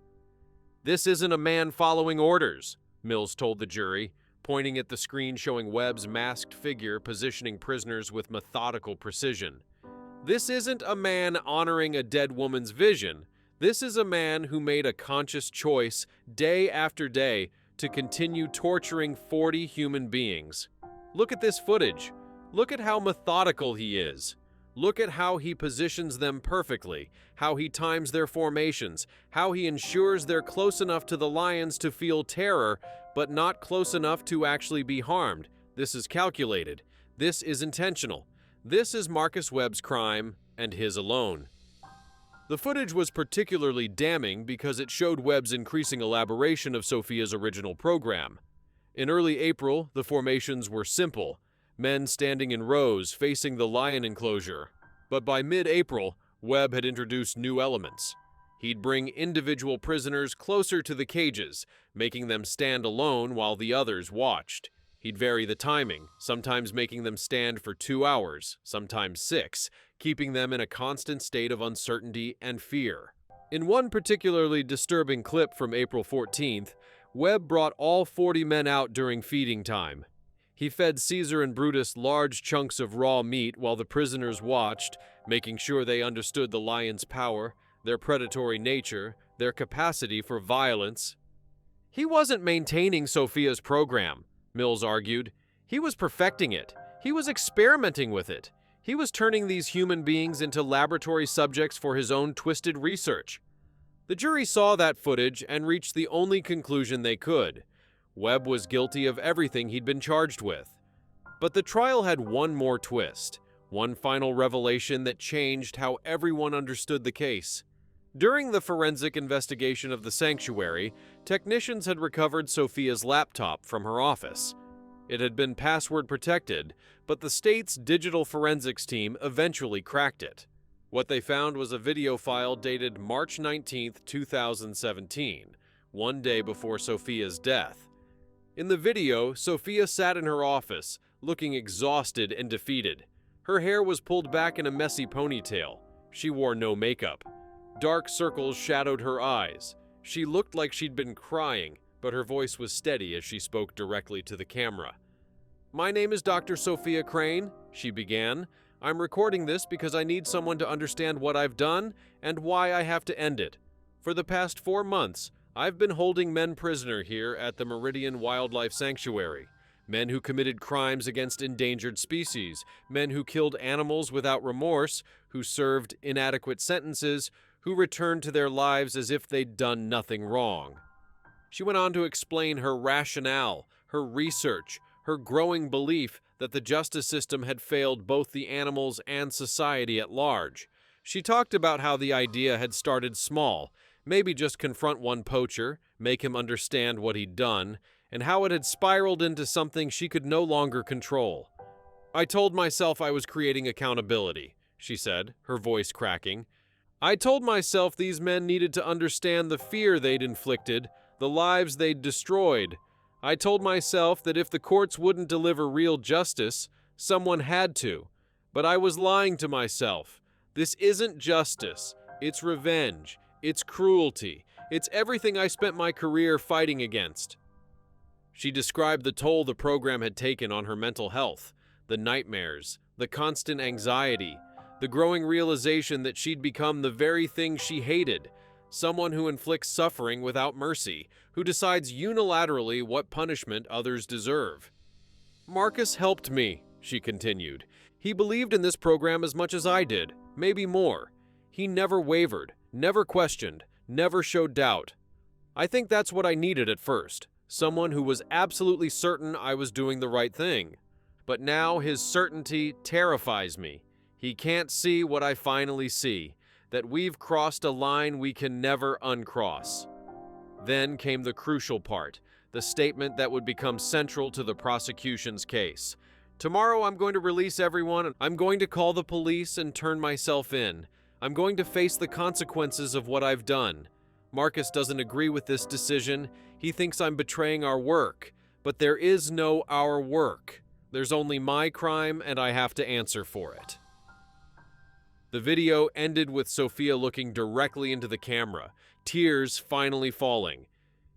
"This isn't a man following orders," Mills told the jury, pointing at the screen showing Webb's masked figure positioning prisoners with methodical precision. "This isn't a man honoring a dead woman's vision. This is a man who made a conscious choice day after day to continue torturing 40 human beings. Look at this footage. Look at how methodical he is. Look at how he positions them perfectly, how he times their formations, how he ensures they're close enough to the lions to feel terror, but not close enough to actually be harmed. This is calculated. This is intentional. This is Marcus Webb's crime, and his alone." The footage was particularly damning because it showed Webb's increasing elaboration of Sophia's original program. In early April, the formations were simple: men standing in rows facing the lion enclosure. But by mid-April, Webb had introduced new elements. He'd bring individual prisoners closer to the cages, making them stand alone while the others watched. He'd vary the timing, sometimes making them stand for 2 hours, sometimes 6, keeping them in a constant state of uncertainty and fear. In one particularly disturbing clip from April 14th, Webb brought all 40 men out during feeding time. He fed Caesar and Brutus large chunks of raw meat while the prisoners watched, making sure they understood the lion's power, their predatory nature, their capacity for violence. He wasn't maintaining Sophia's program, Mills argued. He was perfecting it. He was experimenting with it. He was turning these human beings into laboratory subjects for his own twisted research. The jury saw that footage and reached the only conclusion they could. Webb was guilty of everything he'd been charged with. But the trial had one more twist, one final revelation that changed how everyone understood the case. During the forensic investigation of the sanctuary, technicians had recovered Sophia's laptop from her office. It had been password protected, but the state's digital forensics team eventually cracked it. What they found was a video file dated March 19, 2017, one day before Sophia's death. In the video, Sophia sat in her office, looking exhausted and defeated. Her hair was pulled back in a messy ponytail. She wore no makeup. Dark circles shadowed her eyes. She looked like she'd been crying, but her voice was steady as she spoke directly to the camera. "My name is Dr. Sophia Crane," she began. "I'm recording this because I need someone to understand what I've done and why I have to end it. For the past 4 months, I've been holding men prisoner here at the Meridian Wildlife Sanctuary. Men who committed crimes against endangered species, men who killed animals without remorse, who served inadequate sentences, who returned to their lives as if they'd done nothing wrong." She went on to explain her rationale, her research, her growing belief that the justice system had failed both the animals and society at large. She talked about how the idea had started small, Maybe just confront one poacher, make him understand what he'd done, and how it had spiraled into something she could no longer control. I told myself I was creating accountability, she said, her voice cracking. I told myself these men needed to understand the fear they'd inflicted, the lives they'd destroyed. I told myself that if the courts wouldn't deliver real justice, someone had to. But I was lying to myself. This isn't justice. It's revenge. It's cruelty. It's everything I spent my career fighting against. She described the toll the program had taken on her mental health, the nightmares, the constant anxiety, the growing realization that she'd become the very thing she hated, someone who inflicts suffering without mercy, who decides unilaterally what punishment others deserve. Marcus helped me, she continued. He believed in this program as much as I did, maybe more. He never wavered, never questioned, never showed doubt. I think that's what I needed at first, someone who was absolutely certain I was doing the right thing. But now his certainty terrifies me. He can't see what I finally see, that we've crossed a line we can never uncross. Then came the crucial part, the statement that would become central to the prosecution's case. Tomorrow I'm going to release everyone. I'm going to call the police and turn myself in. I'm going to face the consequences of what I've done. Marcus doesn't agree with this decision. He thinks I'm betraying our work. But there is no our work. There's only my crime, and I have to answer for it. The video ended with Sophia looking directly into the camera, tears finally falling.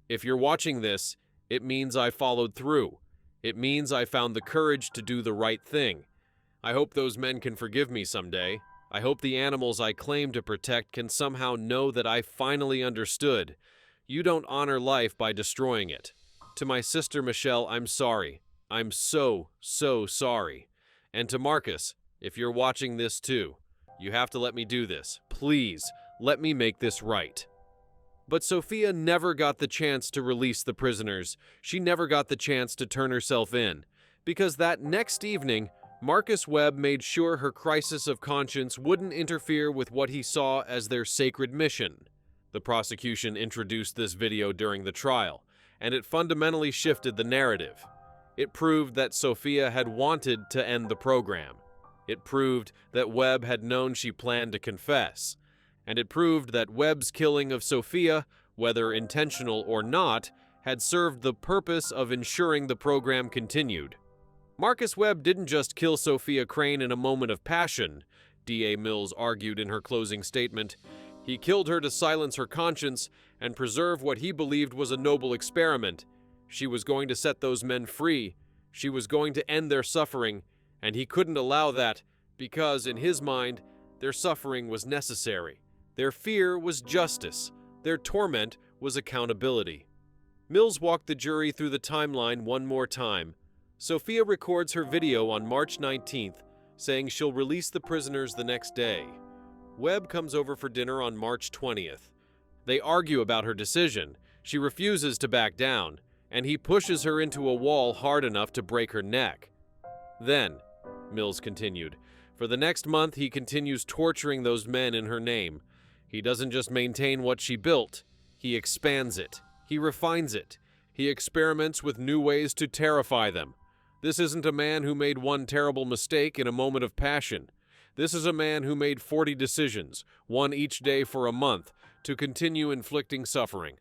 If you're watching this, it means I followed through. It means I found the courage to do the right thing. I hope those men can forgive me someday. I hope the animals I claim to protect can somehow know that I finally understood. You don't honor life by destroying it. To my sister Michelle, I'm sorry. I'm so sorry. And to Marcus, if you're watching this too, you have to let me do this. Please, let me make this right. But Sophia never got the chance to release the prisoners. She never got the chance to turn herself in. Because that next evening, Marcus Webb made sure her crisis of conscience wouldn't interfere with what he saw as their sacred mission. The prosecution introduced this video during the trial, and it fundamentally shifted the narrative. It proved that Sophia had wanted to end the program. It proved that Webb had known she planned to confess. And it proved that Webb's killing of Sophia, whether intentional or not, had served the purpose of ensuring the program continued. Marcus Webb didn't just kill Sophia Crane in a moment of passion, D.A. Mills argued in her closing statement. He killed her to silence her conscience and preserve what he believed was a noble experiment. She was going to set those men free. She was going to end their suffering, and he couldn't allow that because, in his mind, their suffering was necessary. Their fear was justice. Their torment was accountability. Mills walked the jury through the timeline one more time. Sophia records her video on March 19th, saying she'll release the prisoners the next day. Webb comes over for dinner on March 20th. They argue about her decision. She refuses to back down, and he pushes her into a wall hard enough to break her neck. Then, Mills continued, for the next month he continues torturing those men in her name. He doesn't just maintain what she built, he expands it, he refines it, he experiments with new ways to terrify them. This isn't a man who made one terrible mistake in a moment of passion. This is a man who made 40 decisions, one each day for a month, to continue inflicting suffering.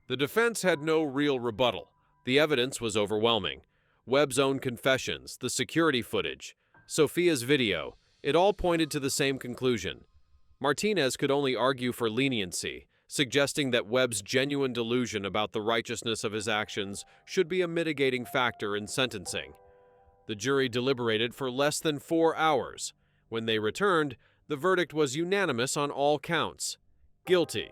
The defense had no real rebuttal. The evidence was overwhelming. Webb's own confessions, the security footage, Sophia's video, it all pointed to the same conclusion. Martinez could only argue for leniency, suggesting that Webb's genuine delusion about the righteousness of his actions should be a mitigating factor in sentencing. The jury deliberated for less than 4 hours. When they returned, the verdict was unanimous on all counts. Guilty.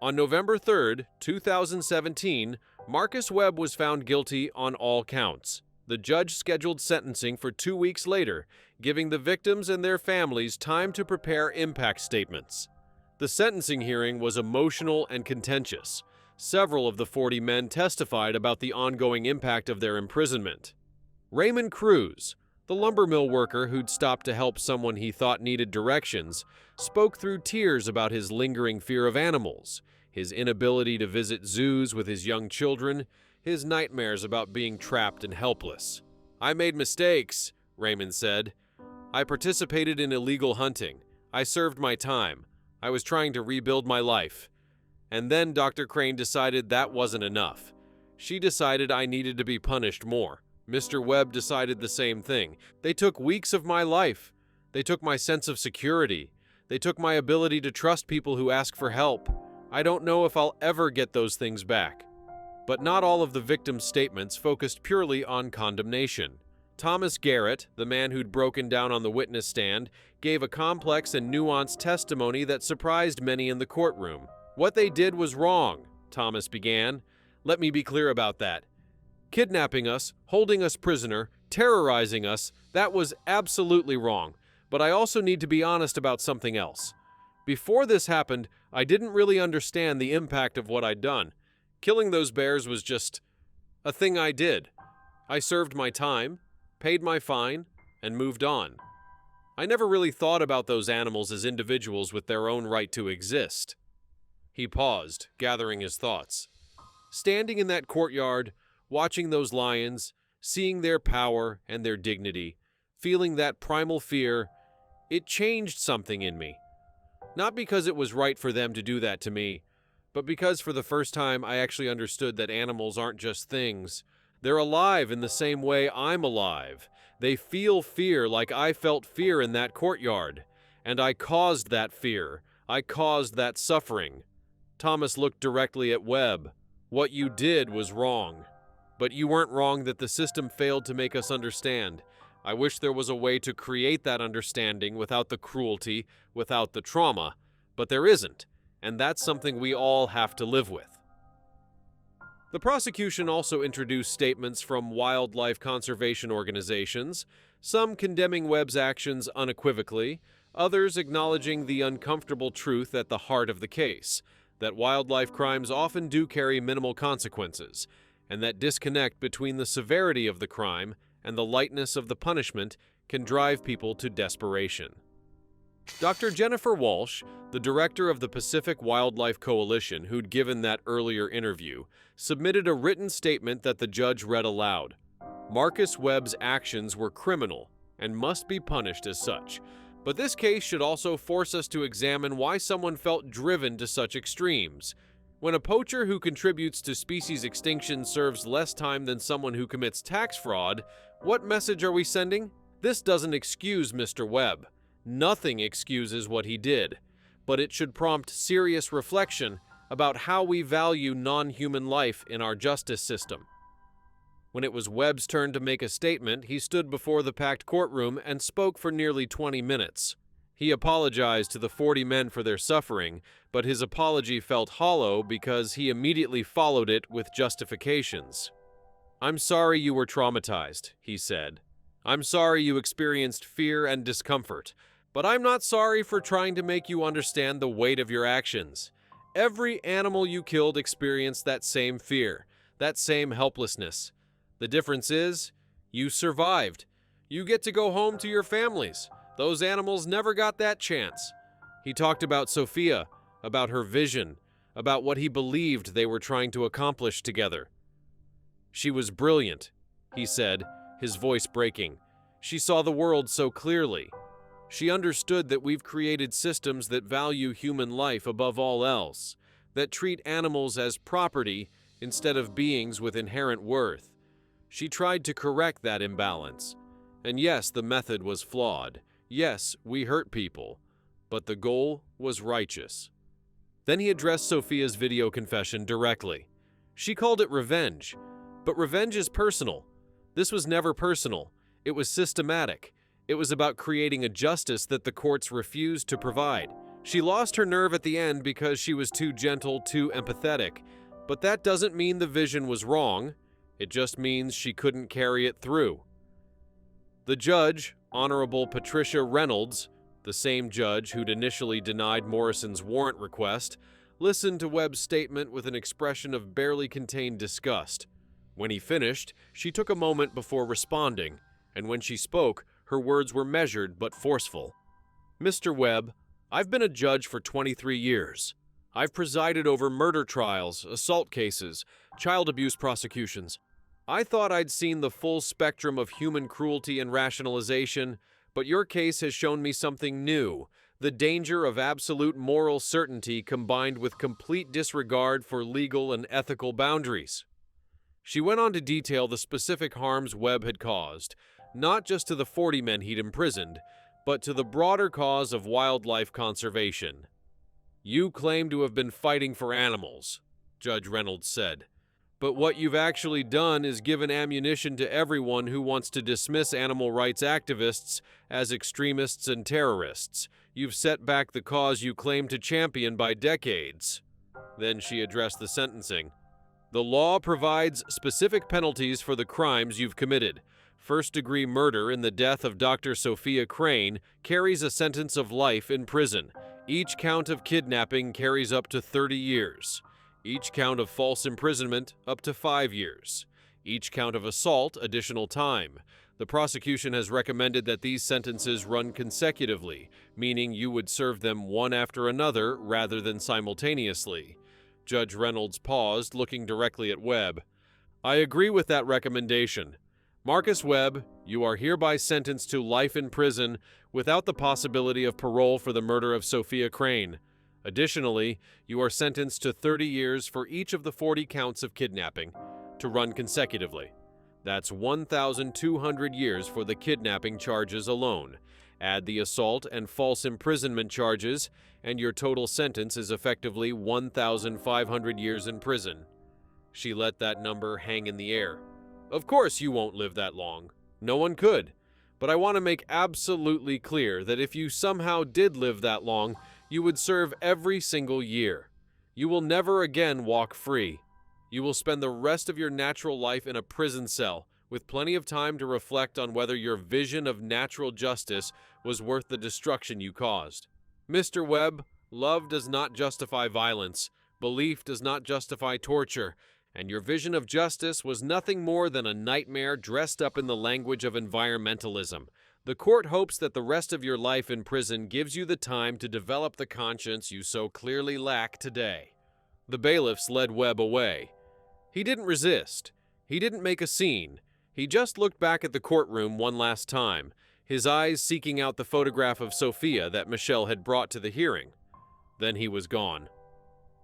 On November 3, 2017, Marcus Webb was found guilty on all counts. The judge scheduled sentencing for 2 weeks later, giving the victims and their families time to prepare impact statements. The sentencing hearing was emotional and contentious. Several of the 40 men testified about the ongoing impact of their imprisonment. Raymond Cruz, the lumber mill worker who'd stopped to help someone he thought needed directions, spoke through tears about his lingering fear of animals. his inability to visit zoos with his young children, his nightmares about being trapped and helpless. "I made mistakes," Raymond said. "I participated in illegal hunting. I served my time. I was trying to rebuild my life." And then Dr. Crane decided that wasn't enough. She decided I needed to be punished more. Mr. Webb decided the same thing. They took weeks of my life. They took my sense of security. They took my ability to trust people who ask for help. I don't know if I'll ever get those things back. But not all of the victims' statements focused purely on condemnation. Thomas Garrett, the man who'd broken down on the witness stand, gave a complex and nuanced testimony that surprised many in the courtroom. "What they did was wrong," Thomas began. "Let me be clear about that. Kidnapping us, holding us prisoner, terrorizing us, that was absolutely wrong. But I also need to be honest about something else. Before this happened, I didn't really understand the impact of what I'd done. Killing those bears was just a thing I did. I served my time, paid my fine, and moved on. I never really thought about those animals as individuals with their own right to exist." He paused, gathering his thoughts. Standing in that courtyard, watching those lions, seeing their power and their dignity, feeling that primal fear, it changed something in me. Not because it was right for them to do that to me, but because for the first time I actually understood that animals aren't just things. They're alive in the same way I'm alive. They feel fear like I felt fear in that courtyard. And I caused that fear. I caused that suffering. Thomas looked directly at Webb. "What you did was wrong. But you weren't wrong that the system failed to make us understand. I wish there was a way to create that understanding without the cruelty, without the trauma. But there isn't. And that's something we all have to live with." The prosecution also introduced statements from wildlife conservation organizations, some condemning Webb's actions unequivocally, others acknowledging the uncomfortable truth at the heart of the case, that wildlife crimes often do carry minimal consequences, and that disconnect between the severity of the crime and the lightness of the punishment can drive people to desperation. Dr. Jennifer Walsh, the director of the Pacific Wildlife Coalition who'd given that earlier interview, submitted a written statement that the judge read aloud. Marcus Webb's actions were criminal and must be punished as such, but this case should also force us to examine why someone felt driven to such extremes. When a poacher who contributes to species extinction serves less time than someone who commits tax fraud, what message are we sending? This doesn't excuse Mr. Webb. Nothing excuses what he did, but it should prompt serious reflection about how we value non-human life in our justice system. When it was Webb's turn to make a statement, he stood before the packed courtroom and spoke for nearly 20 minutes. He apologized to the 40 men for their suffering, but his apology felt hollow because he immediately followed it with justifications. "I'm sorry you were traumatized," he said. "I'm sorry you experienced fear and discomfort. But I'm not sorry for trying to make you understand the weight of your actions. Every animal you killed experienced that same fear, that same helplessness. The difference is, you survived. You get to go home to your families. Those animals never got that chance." He talked about Sophia, about her vision, about what he believed they were trying to accomplish together. "She was brilliant," he said, his voice breaking. "She saw the world so clearly. She understood that we've created systems that value human life above all else, that treat animals as property instead of beings with inherent worth. She tried to correct that imbalance. And yes, the method was flawed. Yes, we hurt people. But the goal was righteous." Then he addressed Sophia's video confession directly. She called it revenge. But revenge is personal. This was never personal. It was systematic. It was about creating a justice that the courts refused to provide. She lost her nerve at the end because she was too gentle, too empathetic. But that doesn't mean the vision was wrong. It just means she couldn't carry it through. The judge, Honorable Patricia Reynolds, the same judge who'd initially denied Morrison's warrant request, listened to Webb's statement with an expression of barely contained disgust. When he finished, she took a moment before responding, and when she spoke, her words were measured but forceful. "Mr. Webb, I've been a judge for 23 years. I've presided over murder trials, assault cases, child abuse prosecutions. I thought I'd seen the full spectrum of human cruelty and rationalization, but your case has shown me something new: the danger of absolute moral certainty combined with complete disregard for legal and ethical boundaries. She went on to detail the specific harms Webb had caused, not just to the 40 men he'd imprisoned, but to the broader cause of wildlife conservation. "You claim to have been fighting for animals," Judge Reynolds said. "But what you've actually done is given ammunition to everyone who wants to dismiss animal rights activists as extremists and terrorists. You've set back the cause you claim to champion by decades." Then she addressed the sentencing. "The law provides specific penalties for the crimes you've committed. First-degree murder in the death of Dr. Sophia Crane carries a sentence of life in prison. Each count of kidnapping carries up to 30 years. Each count of false imprisonment, up to 5 years. Each count of assault, additional time. The prosecution has recommended that these sentences run consecutively, meaning you would serve them one after another rather than simultaneously." Judge Reynolds paused, looking directly at Webb. "I agree with that recommendation. Marcus Webb, you are hereby sentenced to life in prison without the possibility of parole for the murder of Sophia Crane. Additionally, you are sentenced to 30 years for each of the 40 counts of kidnapping, to run consecutively. That's 1,200 years for the kidnapping charges alone. Add the assault and false imprisonment charges, and your total sentence is effectively 1,500 years in prison." She let that number hang in the air. "Of course you won't live that long. No one could. But I want to make absolutely clear that if you somehow did live that long, you would serve every single year. You will never again walk free. You will spend the rest of your natural life in a prison cell, with plenty of time to reflect on whether your vision of natural justice was worth the destruction you caused. Mr. Webb, love does not justify violence, belief does not justify torture, and your vision of justice was nothing more than a nightmare dressed up in the language of environmentalism. The court hopes that the rest of your life in prison gives you the time to develop the conscience you so clearly lack today." The bailiffs led Webb away. He didn't resist. He didn't make a scene. He just looked back at the courtroom one last time, his eyes seeking out the photograph of Sophia that Michelle had brought to the hearing. Then he was gone.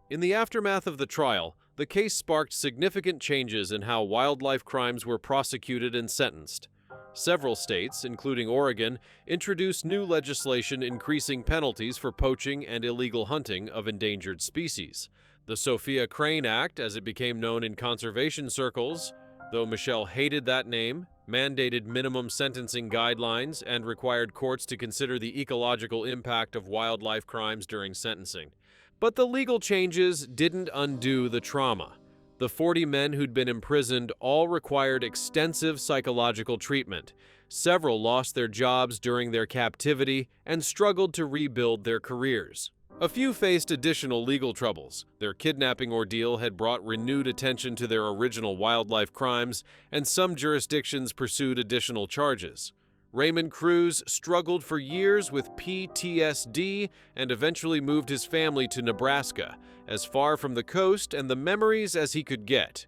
In the aftermath of the trial, the case sparked significant changes in how wildlife crimes were prosecuted and sentenced. Several states, including Oregon, introduced new legislation increasing penalties for poaching and illegal hunting of endangered species. The Sophia Crane Act, as it became known in conservation circles, though Michelle hated that name, mandated minimum sentencing guidelines and required courts to consider the ecological impact of wildlife crimes during sentencing. But the legal changes didn't undo the trauma. The 40 men who'd been imprisoned all required extensive psychological treatment. Several lost their jobs during their captivity and struggled to rebuild their careers. A few faced additional legal troubles. Their kidnapping ordeal had brought renewed attention to their original wildlife crimes, and some jurisdictions pursued additional charges. Raymond Cruz struggled for years with PTSD and eventually moved his family to Nebraska, as far from the coast and the memories as he could get.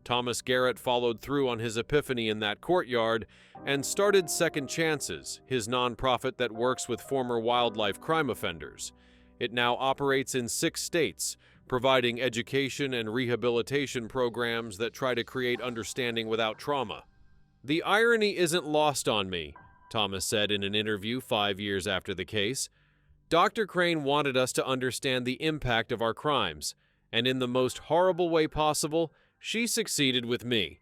Thomas Garrett followed through on his epiphany in that courtyard and started Second Chances, his nonprofit that works with former wildlife crime offenders. It now operates in 6 states, providing education and rehabilitation programs that try to create understanding without trauma. "The irony isn't lost on me," Thomas said in an interview 5 years after the case. "Dr. Crane wanted us to understand the impact of our crimes, and in the most horrible way possible, she succeeded with me.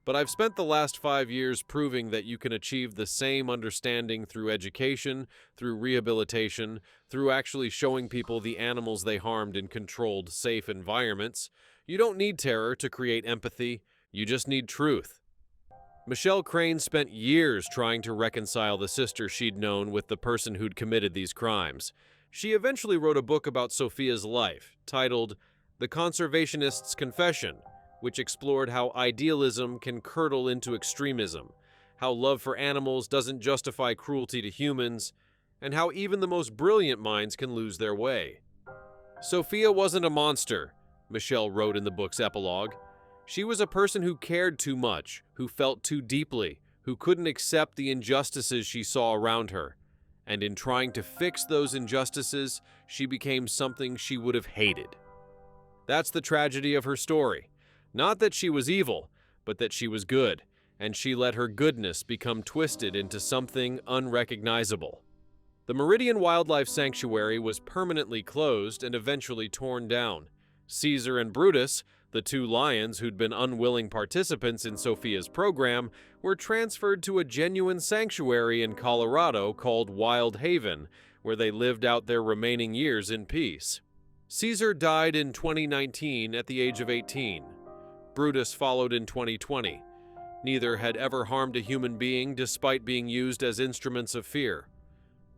But I've spent the last 5 years proving that you can achieve the same understanding through education, through rehabilitation, through actually showing people the animals they harmed in controlled, safe environments. You don't need terror to create empathy, you just need truth." Michelle Crane spent years trying to reconcile the sister she'd known with the person who'd committed these crimes. She eventually wrote a book about Sophia's life, titled The Conservationist's Confession, which explored how idealism can curdle into extremism, how love for animals doesn't justify cruelty to humans, and how even the most brilliant minds can lose their way. Sophia wasn't a monster, Michelle wrote in the book's epilogue. She was a person who cared too much, who felt too deeply, who couldn't accept the injustices she saw around her. And in trying to fix those injustices, she became something she would have hated. That's the tragedy of her story. Not that she was evil, but that she was good, and she let her goodness become twisted into something unrecognizable. The Meridian Wildlife Sanctuary was permanently closed and eventually torn down. Caesar and Brutus, the two lions who'd been unwilling participants in Sophia's program, were transferred to a genuine sanctuary in Colorado called Wild Haven, where they lived out their remaining years in peace. Caesar died in 2019 at the age of 18. Brutus followed in 2020. Neither had ever harmed a human being despite being used as instruments of fear.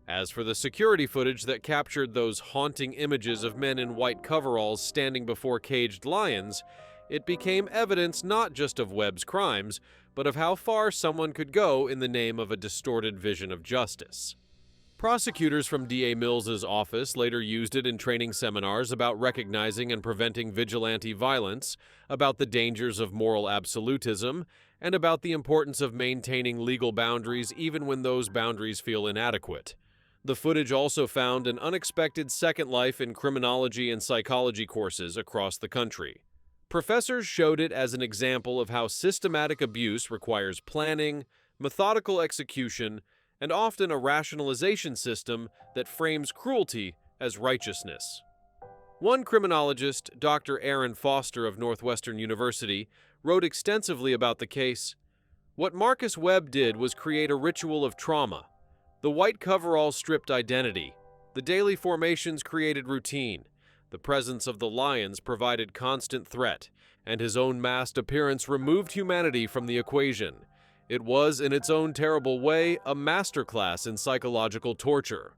As for the security footage that captured those haunting images of men in white coveralls standing before caged lions, it became evidence not just of Webb's crimes, but of how far someone could go in the name of a distorted vision of justice. Prosecutors from D.A. Mills's office later used it in training seminars about recognizing and preventing vigilante violence, about the dangers of moral absolutism, and about the importance of maintaining legal boundaries even when those boundaries feel inadequate. The footage also found an unexpected second life in criminology and psychology courses across the country. Professors showed it as an example of how systematic abuse requires planning, methodical execution, and often a rationalization system that frames cruelty as righteousness. One criminologist, Dr. Aaron Foster of Northwestern University, wrote extensively about the case. What Marcus Webb did was create a ritual of trauma. The white coveralls stripped identity. The daily formations created routine. The presence of the lions provided constant threat, and his own masked appearance removed humanity from the equation. It was, in its own terrible way, a masterclass in psychological torture.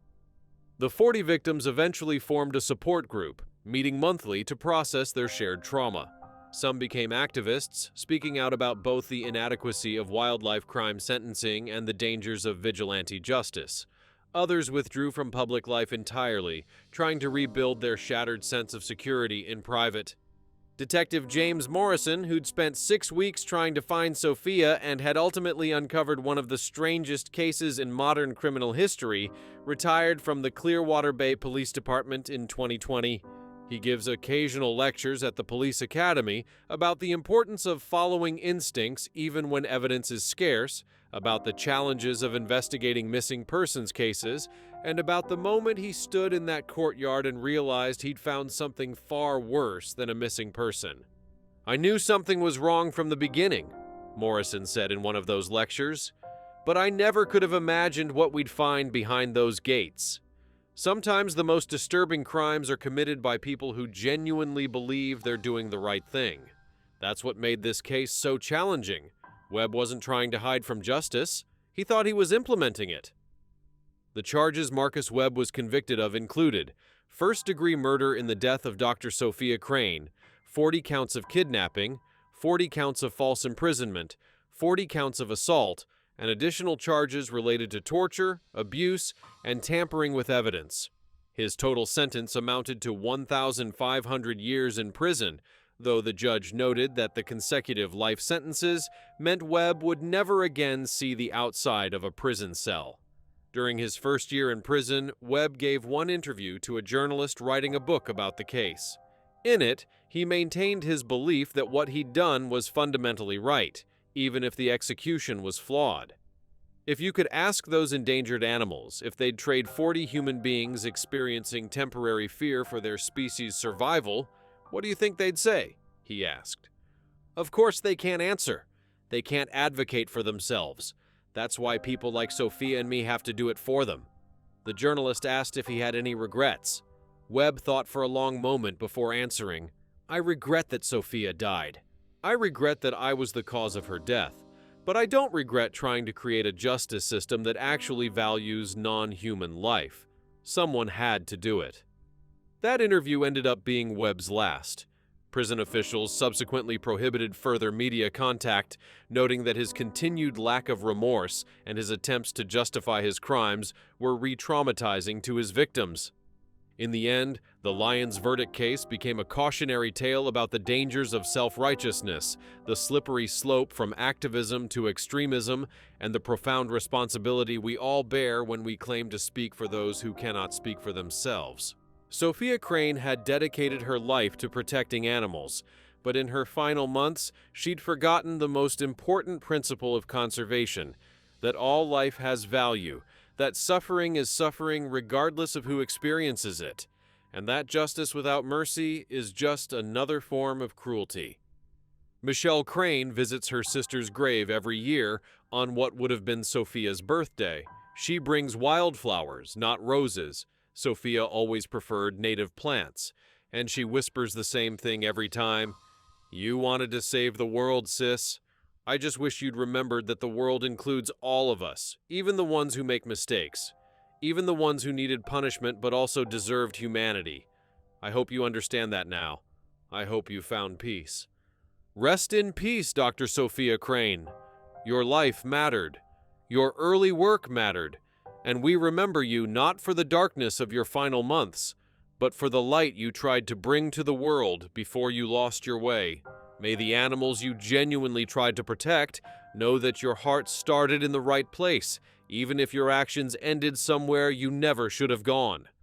The 40 victims eventually formed a support group, meeting monthly to process their shared trauma. Some became activists, speaking out about both the inadequacy of wildlife crime sentencing and the dangers of vigilante justice. Others withdrew from public life entirely, trying to rebuild their shattered sense of security in private. Detective James Morrison, who'd spent 6 weeks trying to find Sophia and had ultimately uncovered one of the strangest cases in modern criminal history, retired from the Clearwater Bay Police Department in 2020. He gives occasional lectures at the police academy about the importance of following instincts even when evidence is scarce, about the challenges of investigating missing persons cases, and about the moment he stood in that courtyard and realized he'd found something far worse than a missing person. "I knew something was wrong from the beginning," Morrison said in one of those lectures, "but I never could have imagined what we'd find behind those gates." Sometimes the most disturbing crimes are committed by people who genuinely believe they're doing the right thing. That's what made this case so challenging. Webb wasn't trying to hide from justice. He thought he was implementing it. The charges Marcus Webb was convicted of included first-degree murder in the death of Dr. Sophia Crane, 40 counts of kidnapping, 40 counts of false imprisonment, 40 counts of assault, and additional charges related to torture, abuse, and tampering with evidence. His total sentence amounted to 1,500 years in prison, though the judge noted that the consecutive life sentences meant Webb would never again see the outside of a prison cell. During his first year in prison, Webb gave one interview to a journalist writing a book about the case. In it, he maintained his belief that what he'd done was fundamentally right, even if the execution was flawed. If you could ask those endangered animals if they'd trade 40 human beings experiencing temporary fear for their species' survival, what do you think they'd say? He asked. Of course they can't answer. They can't advocate for themselves. That's why people like Sophia and me have to do it for them. The journalist asked if he had any regrets. Webb thought for a long moment before answering, "I regret that Sophia died. I regret that I was the cause of her death, but I don't regret trying to create a justice system that actually values non-human life. Someone had to do it." That interview ended up being Webb's last. Prison officials subsequently prohibited further media contact, noting that his continued lack of remorse and his attempts to justify his crimes were re-traumatizing to his victims. In the end, the lion's verdict case became a cautionary tale about the dangers of self-righteousness, the slippery slope from activism to extremism, and the profound responsibility we all bear when we claim to speak for those who cannot speak for themselves. Sophia Crane had dedicated her life to protecting animals, but in her final months, she'd forgotten the most important principle of conservation, that all life has value, that suffering is suffering regardless of who experiences it, and that justice without mercy is just another form of cruelty. Michelle Crane visits her sister's grave every year on what would have been Sophia's birthday. She brings wildflowers, not roses. Sophia always preferred native plants, and she whispers the same thing every time. "You wanted to save the world, sis. I just wish you'd remembered that the world includes all of us, even the ones who make mistakes, even the ones who needed punishment but also deserved humanity. I hope you understand that now. I hope you found peace." Rest in peace, Dr. Sophia Crane. Your life mattered. Your early work mattered. And we remember you not for the darkness of your final months, but for the light you tried to bring to the world before you lost your way. May the animals you genuinely tried to protect know that your heart started in the right place, even if your actions ended somewhere you never should have gone.